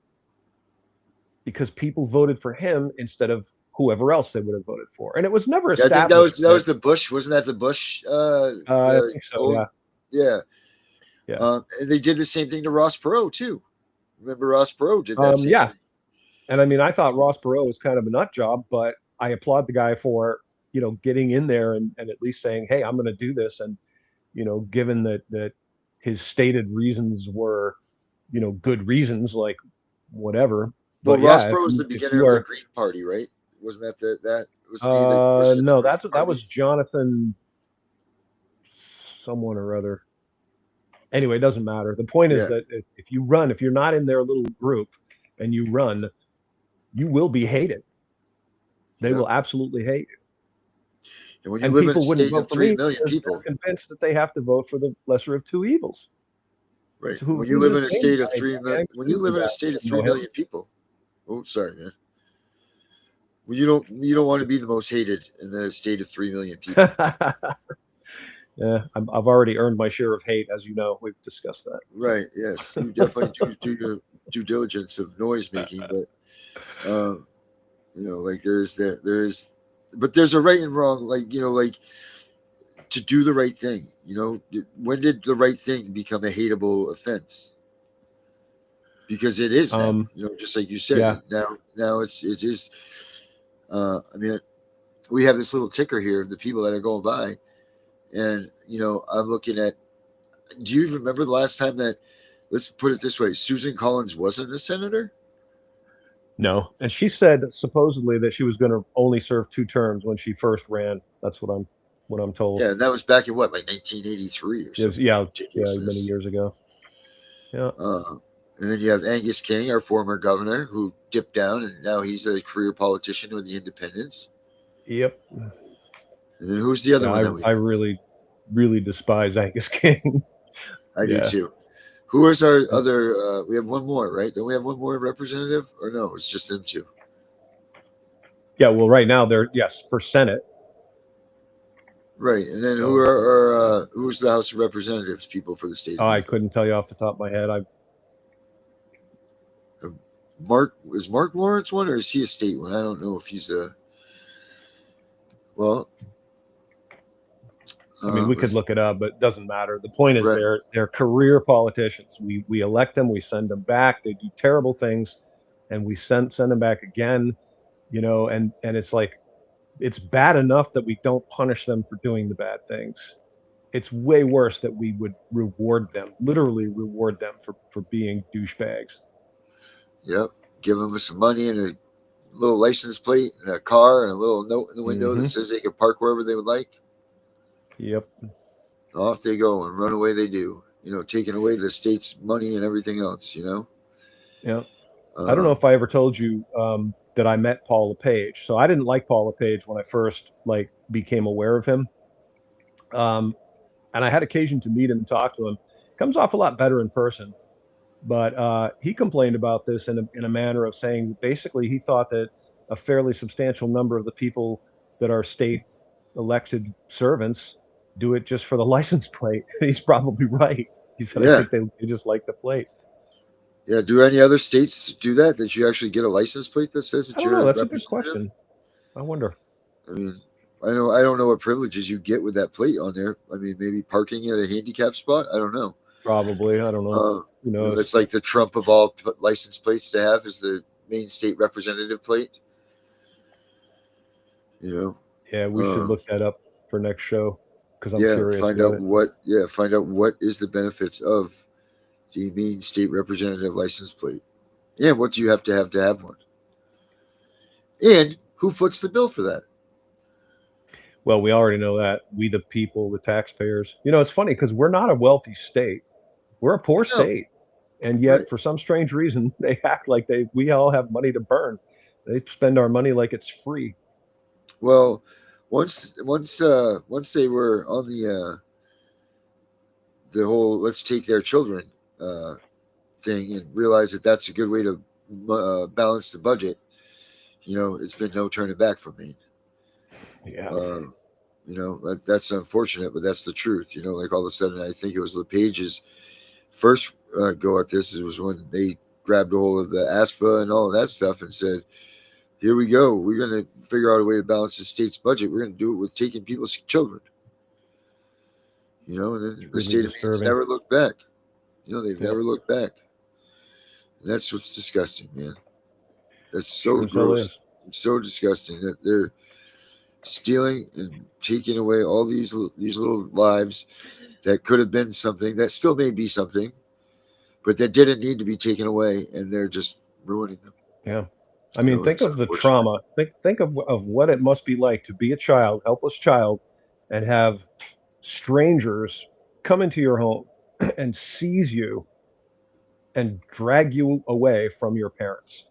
because people voted for him instead of whoever else they would have voted for. And it was never Yeah, I think established that was the Bush. Wasn't that the Bush? I think so. Old, Yeah. yeah. And they did the same thing to Ross Perot too. Remember Ross Perot did that same Yeah. thing. And I mean, I thought Ross Perot was kind of a nut job, but I applaud the guy for getting in there and at least saying, "Hey, I'm going to do this." And given that his stated reasons were good reasons, like whatever. Well, But Ross yeah, Perot was the if beginner you of the are Green Party, right? Wasn't that that was he the pushing of the no, Green that Party? was Jonathan someone or other. Anyway, it doesn't matter. The point is Yeah. that if you run, if you're not in their little group and you run, you will be hated. They Yep. will absolutely hate you. And when you And live in a people wouldn't state vote of for 3 me million because people, they're convinced that they have to vote for the lesser of two evils. right? So When you who's live this in a Maine state of guy? 3 million, I'm when you live in a state of 3 know him. million people, oh, sorry, man. Well, you don't want to be the most hated in the state of 3 million people. Yeah, I've already earned my share of hate, as you know. We've discussed that. Right. Yes. You definitely do your due diligence of noise making, but like but there's a right and wrong, like to do the right thing. When did the right thing become a hateable offense? Because it is now, just like you said. Yeah. Now it is. I mean, we have this little ticker here of the people that are going by, and I'm looking at. Do you remember the last time that? Let's put it this way: Susan Collins wasn't a senator. No, and she said supposedly that she was going to only serve 2 terms when she first ran. That's what I'm told. Yeah, and that was back in what, like 1983 or something. Yeah, many years ago. Yeah. And then you have Angus King, our former governor, who dipped down, and now he's a career politician with the Independents. Yep. And then who's the other one that we have? I really, really despise Angus King. I do too. Who is our other? We have one more, right? Don't we have one more representative? Or no, it's just them two. Yeah, well, right now they're for Senate. Right, and then who's the House of Representatives people for the state? I couldn't tell you off the top of my head. Is Mark Lawrence one, or is he a state one? I don't know if he's a. Well, I mean, we could look it up, but it doesn't matter. The point is, they're career politicians. We elect them, we send them back. They do terrible things, and we send them back again. And it's like, it's bad enough that we don't punish them for doing the bad things. It's way worse that we would literally reward them for being douchebags. Yep, give them some money and a little license plate and a car and a little note in the window that says they can park wherever they would like. Yep. Off they go and run away they do. Taking away the state's money and everything else, Yeah. I don't know if I ever told you that I met Paul LePage. So I didn't like Paul LePage when I first became aware of him. And I had occasion to meet him and talk to him. Comes off a lot better in person. But he complained about this in a manner of saying basically he thought that a fairly substantial number of the people that are state elected servants do it just for the license plate. He's probably right. He said, I think they just like the plate. Yeah. Do any other states do that? That you actually get a license plate that says that I don't know. That's a good question. I wonder. I mean, I don't know what privileges you get with that plate on there. I mean, maybe parking at a handicap spot. I don't know. Probably. I don't know. Who knows? That's like the Trump of all license plates to have is the Maine state representative plate. Yeah, we should look that up for next show because I'm curious find about out it. find out what is the benefits of the Maine state representative license plate. And what do you have to have one? And who foots the bill for that? Well, we already know that. We, the people, the taxpayers. It's funny because we're not a wealthy state. We're a poor state. And yet, for some strange reason, they act like we all have money to burn. They spend our money like it's free. Well, once they were on the whole let's take their children thing and realize that that's a good way to balance the budget, it's been no turning back from Maine. Yeah. That's unfortunate, but that's the truth. Like all of a sudden, I think it was LePage's first go at this. It was when they grabbed a hold of the ASFA and all of that stuff and said, here we go. We're going to figure out a way to balance the state's budget. We're going to do it with taking people's children. And then the state of Maine's never looked back. They've never looked back. And that's what's disgusting, man. That's so gross. It's so disgusting that they're stealing and taking away all these little lives that could have been something, that still may be something, but that didn't need to be taken away, and they're just ruining them. Yeah. I mean, think of the trauma. Think of what it must be like to be a child, helpless child, and have strangers come into your home and seize you and drag you away from your parents.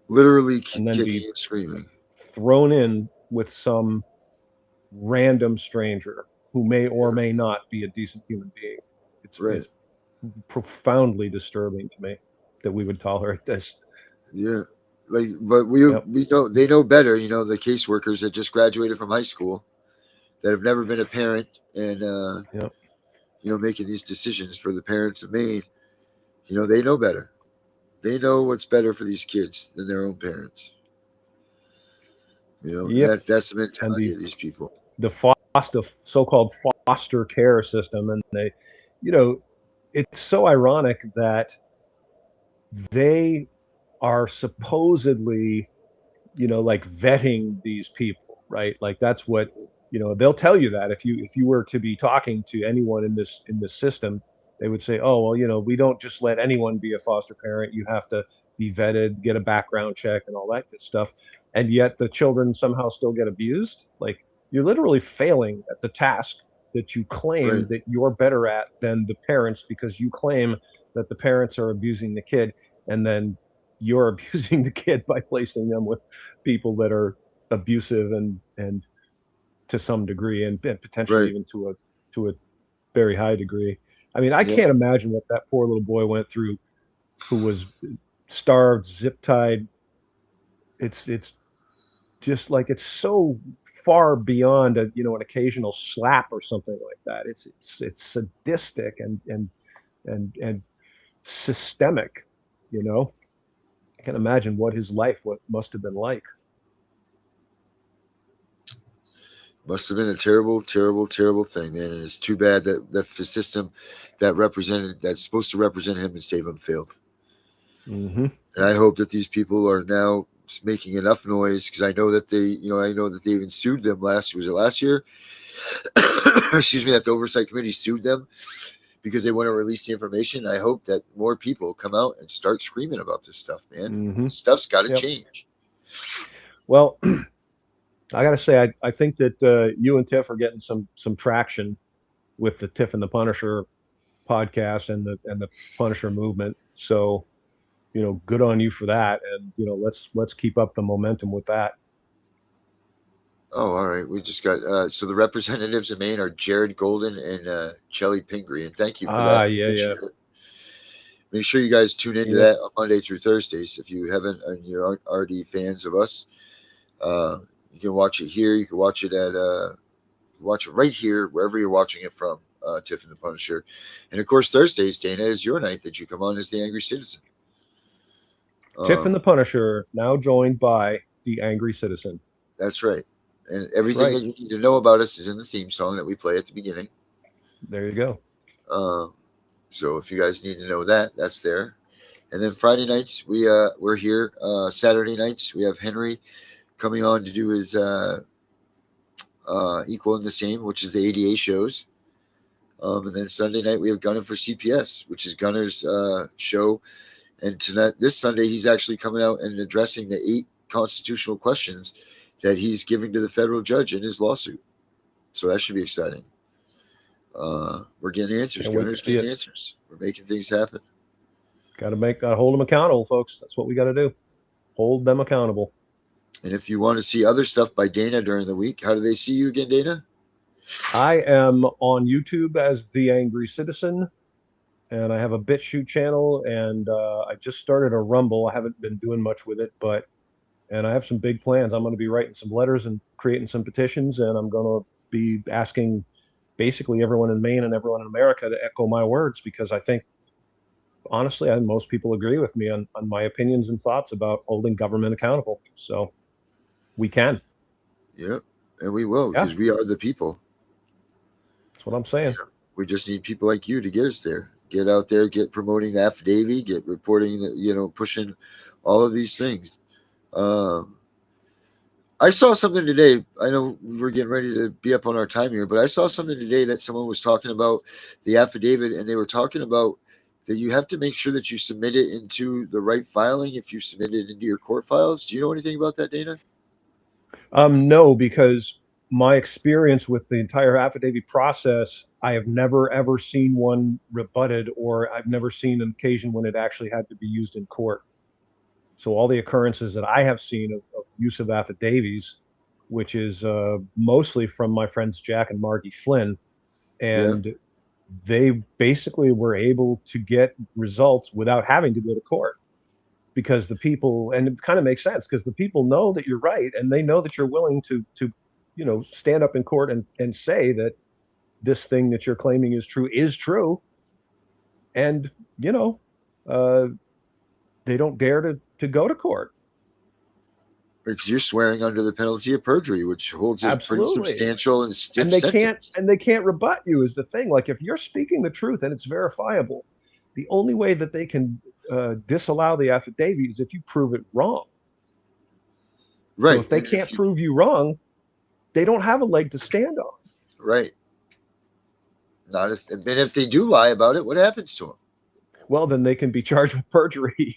Literally kicking and screaming. Thrown in with some random stranger who may or may not be a decent human being. It's profoundly disturbing to me that we would tolerate this. Yeah, but we know they know better. The caseworkers that just graduated from high school, that have never been a parent, and making these decisions for the parents of Maine. They know better. They know what's better for these kids than their own parents. That's the mentality of these people. The so-called foster care system, and they, it's so ironic that they are supposedly, like vetting these people, right? Like that's what, they'll tell you that if you were to be talking to anyone in this system, they would say, oh, well, we don't just let anyone be a foster parent. You have to be vetted, get a background check and all that good stuff. And yet the children somehow still get abused. Like you're literally failing at the task that you claim that you're better at than the parents, because you claim that the parents are abusing the kid, and then you're abusing the kid by placing them with people that are abusive and to some degree, and potentially even to a very high degree. I mean, I can't imagine what that poor little boy went through, who was starved, zip tied. It's just like, it's so far beyond an occasional slap or something like that. It's sadistic and systemic. I can imagine what his life must have been like. Must have been a terrible, terrible, terrible thing, man. And it's too bad that the system that's supposed to represent him and save him failed. Mm-hmm. And I hope that these people are now making enough noise, because I know that they even sued them last year? Excuse me, that the oversight committee sued them because they want to release the information. I hope that more people come out and start screaming about this stuff, man. Mm-hmm. This stuff's got to change. Well, I got to say, I think that you and Tiff are getting some traction with the Tiff and the Punisher podcast and the Punisher movement. So, good on you for that. And, let's keep up the momentum with that. Oh, all right. We just got, so the representatives of Maine are Jared Golden and Chelly Pingree. And thank you for that. Yeah. Make sure you guys tune into that on Monday through Thursdays. If you haven't, and you aren't already fans of us, you can watch it here. You can watch it watch it right here, wherever you're watching it from, Tiff and the Punisher. And of course, Thursdays, Dana, is your night that you come on as the Angry Citizen. Tiff and the Punisher, now joined by the Angry Citizen. That's right. And everything that you need to know about us is in the theme song that we play at the beginning. There you go. So if you guys need to know that, that's there. And then Friday nights we're here. Saturday nights we have Henry coming on to do his Equal and the Same, which is the ADA shows. And then Sunday night we have Gunner for CPS, which is Gunner's show. And tonight, this Sunday, he's actually coming out and addressing the 8 constitutional questions that he's giving to the federal judge in his lawsuit. So that should be exciting. We're getting answers. Gunner's getting answers. We're making things happen. Got to hold them accountable, folks. That's what we got to do. Hold them accountable. And if you want to see other stuff by Dana during the week, how do they see you again, Dana? I am on YouTube as The Angry Citizen, and I have a BitChute channel, and I just started a Rumble. I haven't been doing much with it, and I have some big plans. I'm going to be writing some letters and creating some petitions, and I'm going to be asking basically everyone in Maine and everyone in America to echo my words, because I think, honestly, most people agree with me on my opinions and thoughts about holding government accountable. So we can. Yep, and we will, because we are the people. That's what I'm saying. Yeah. We just need people like you to get us there. Get out there, get promoting the affidavit, get reporting, pushing all of these things. I saw something today. I know we're getting ready to be up on our time here, but I saw something today that someone was talking about the affidavit, and they were talking about that you have to make sure that you submit it into the right filing if you submit it into your court files. Do you know anything about that, Dana? No, because my experience with the entire affidavit process, I have never, ever seen one rebutted, or I've never seen an occasion when it actually had to be used in court. So all the occurrences that I have seen of use of affidavits, which is mostly from my friends Jack and Margie Flynn, and they basically were able to get results without having to go to court, because the people, and it kind of makes sense, because the people know that you're right, and they know that you're willing to stand up in court and say that this thing that you're claiming is true, and they don't dare to go to court. Because you're swearing under the penalty of perjury, which holds a pretty substantial and stiff sentence. And they can't rebut you, is the thing. Like, if you're speaking the truth and it's verifiable, the only way that they can disallow the affidavit is if you prove it wrong. Right. So if they can't prove you wrong, they don't have a leg to stand on. Right. And if they do lie about it, what happens to them? Well, then they can be charged with perjury.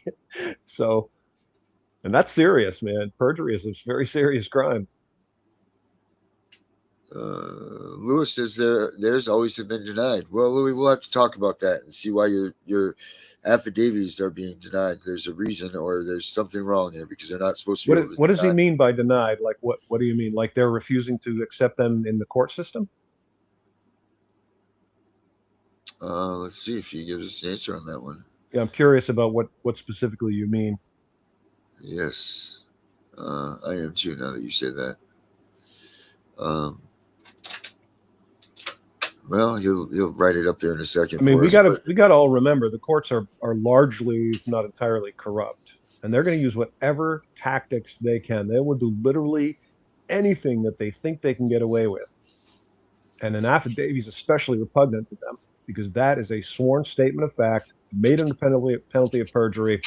So, and that's serious, man. Perjury is a very serious crime. Lewis says there's always have been denied. Well, Louis, we'll have to talk about that and see why your affidavits are being denied. There's a reason, or there's something wrong there, because they're not supposed to be. What does he mean by denied? Like, what do you mean? Like, they're refusing to accept them in the court system? Let's see if he gives us an answer on that one. Yeah, I'm curious about what specifically you mean. Yes, I am too, now that you say that. Well, he'll write it up there in a second. I mean, we got to all remember the courts are largely, if not entirely, corrupt, and they're going to use whatever tactics they can. They will do literally anything that they think they can get away with, and an affidavit is especially repugnant to them, because that is a sworn statement of fact made under penalty of perjury,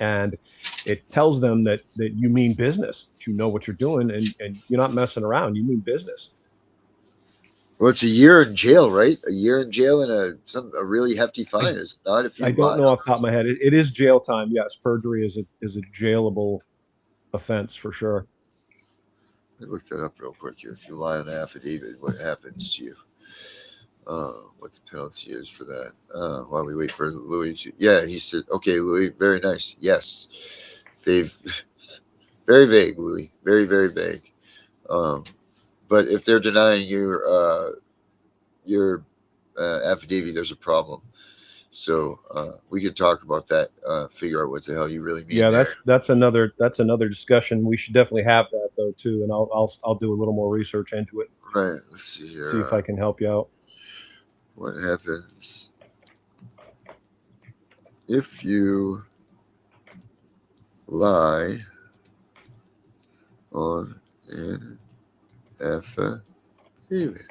and it tells them that you mean business, that you know what you're doing, and you're not messing around. You mean business. Well, it's a year in jail, right? A year in jail and a really hefty fine. Is it not? If you I don't know off the top of my head. It is jail time. Yes, perjury is a jailable offense for sure. Let me look that up real quick here. If you lie on an affidavit, what happens to you? What the penalty is for that? While we wait for Louis to, he said, okay, Louis, very nice. Yes, they've very vague, Louis, very, very vague. But if they're denying your affidavit, there's a problem. So we could talk about that. Figure out what the hell you really mean. Yeah, that's another discussion. We should definitely have that though too, and I'll do a little more research into it. Right. Let's see here. See if I can help you out. What happens if you lie on an Affidavit.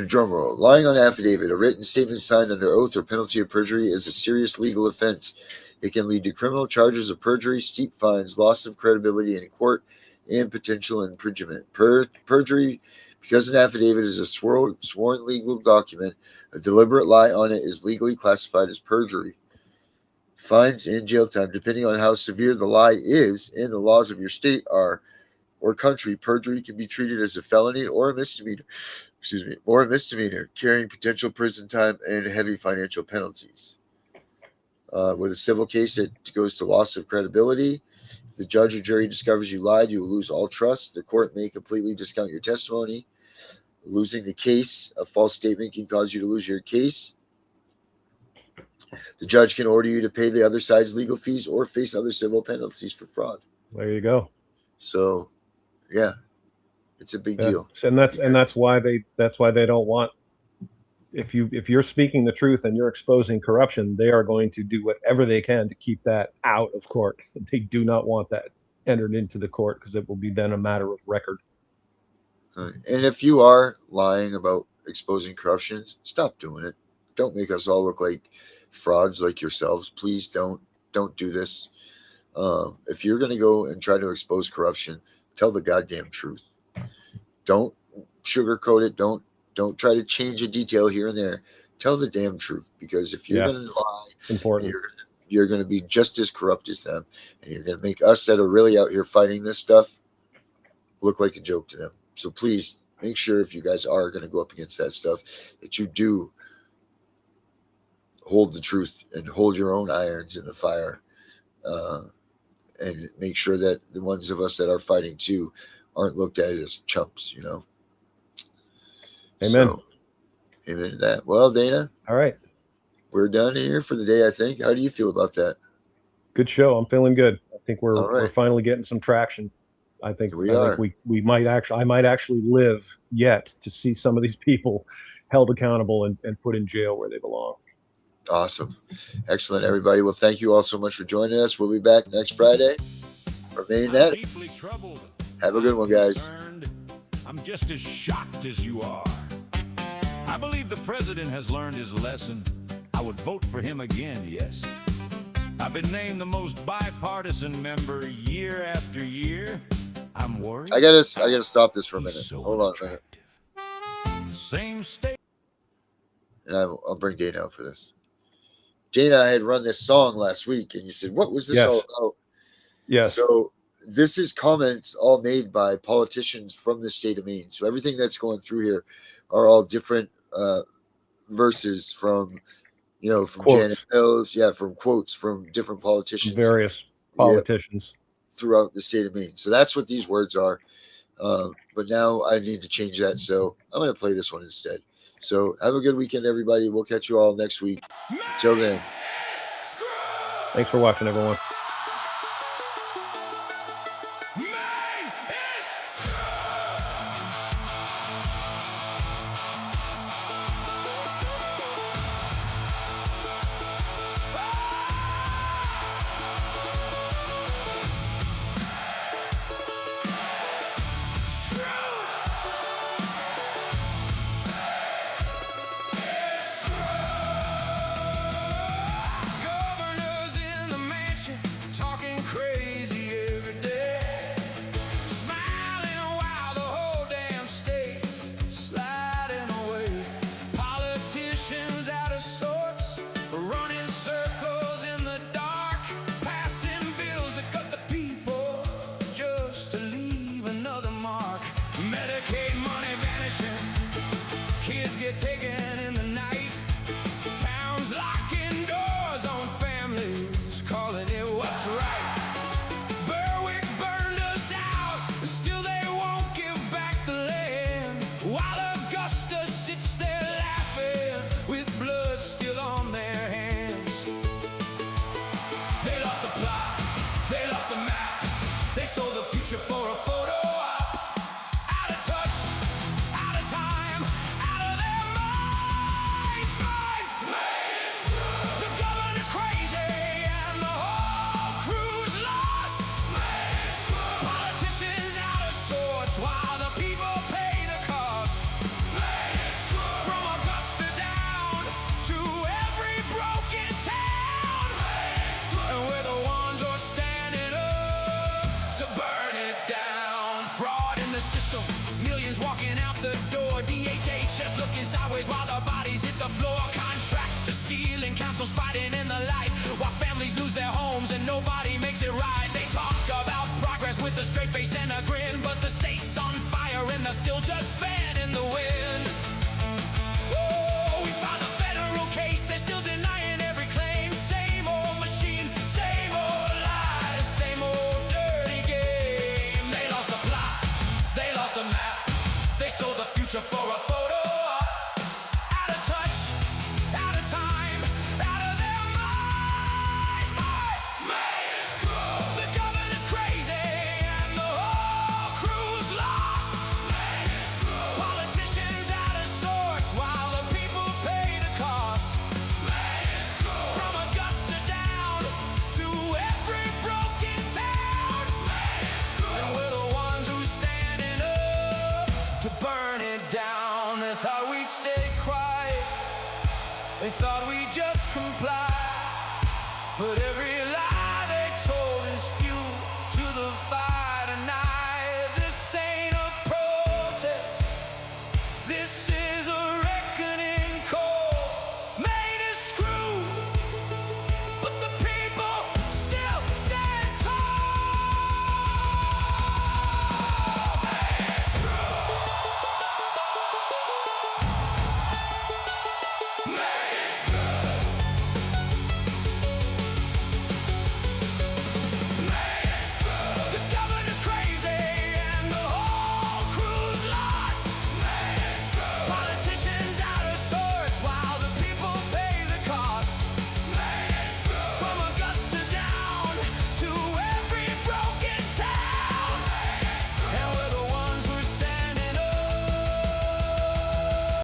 Drum roll. Lying on affidavit, a written statement signed under oath or penalty of perjury, is a serious legal offense. It can lead to criminal charges of perjury, steep fines, loss of credibility in court, and potential imprisonment. Perjury, because an affidavit is a sworn legal document, a deliberate lie on it is legally classified as perjury. Fines and jail time, depending on how severe the lie is and the laws of your state or country. Perjury can be treated as a felony or a misdemeanor. Carrying potential prison time and heavy financial penalties. With a civil case, it goes to loss of credibility. If the judge or jury discovers you lied, you will lose all trust. The court may completely discount your testimony. Losing the case, a false statement can cause you to lose your case. The judge can order you to pay the other side's legal fees or face other civil penalties for fraud. There you go. So, yeah, it's a big deal. And that's why they don't want, if you're speaking the truth and you're exposing corruption, they are going to do whatever they can to keep that out of court. They do not want that entered into the court because it will be then a matter of record. And if you are lying about exposing corruption, stop doing it. Don't make us all look like frauds like yourselves. Please don't do this. If you're going to go and try to expose corruption, tell the goddamn truth. Don't sugarcoat it. Don't try to change a detail here and there. Tell the damn truth, because if you're going to lie, it's important. You're going to be just as corrupt as them, and you're going to make us that are really out here fighting this stuff look like a joke to them. So please make sure, if you guys are going to go up against that stuff, that you do hold the truth and hold your own irons in the fire, and make sure that the ones of us that are fighting too aren't looked at as chumps, you know. Amen. So, amen to that. Well, Dana. All right. We're done here for the day, I think. How do you feel about that? Good show. I'm feeling good. I think we're finally getting some traction. I think we might actually, I might actually live yet to see some of these people held accountable and put in jail where they belong. Awesome. Excellent, everybody. Well, thank you all so much for joining us. We'll be back next Friday for Maine Net. Have a good one, guys. I'm just as shocked as you are. I believe the president has learned his lesson. I would vote for him again, yes. I've been named the most bipartisan member year after year. I'm worried. I gotta stop this for a minute. So hold on a minute. Same state. And I'll bring Dana out for this. Dana, I had run this song last week, and you said, "What was this all about?" Yes. So this is comments all made by politicians from the state of Maine. So everything that's going through here are all different verses from, from quotes. Janet Mills, from quotes from different politicians, various politicians throughout the state of Maine. So that's what these words are. But now I need to change that, so I'm going to play this one instead. So have a good weekend, everybody. We'll catch you all next week. Until then. Thanks for watching, everyone. Governors in the mansion. walking out the door. DHH just looking sideways while the bodies hit the floor. Contractors stealing, councils fighting in the light, while families lose their homes and nobody makes it right. They talk about progress with a straight face and a grin, but the state's on fire and they're still just fanning the wind. Whoa, we found a federal case, they're still denying every claim. Same old machine, same old lies, same old dirty game. They lost the plot, they lost the map, they sold the future for a photo. Out of touch, out of time, out of their minds. Maine is screwed. The governor's crazy and the whole crew's lost. Maine is screwed. Politicians out of sorts while the people pay the cost. Maine is screwed. From Augusta down to every broken town. Maine is screwed. And we're the ones who's standing up to burn it down. They thought we'd stay quiet, they thought we'd just comply, but every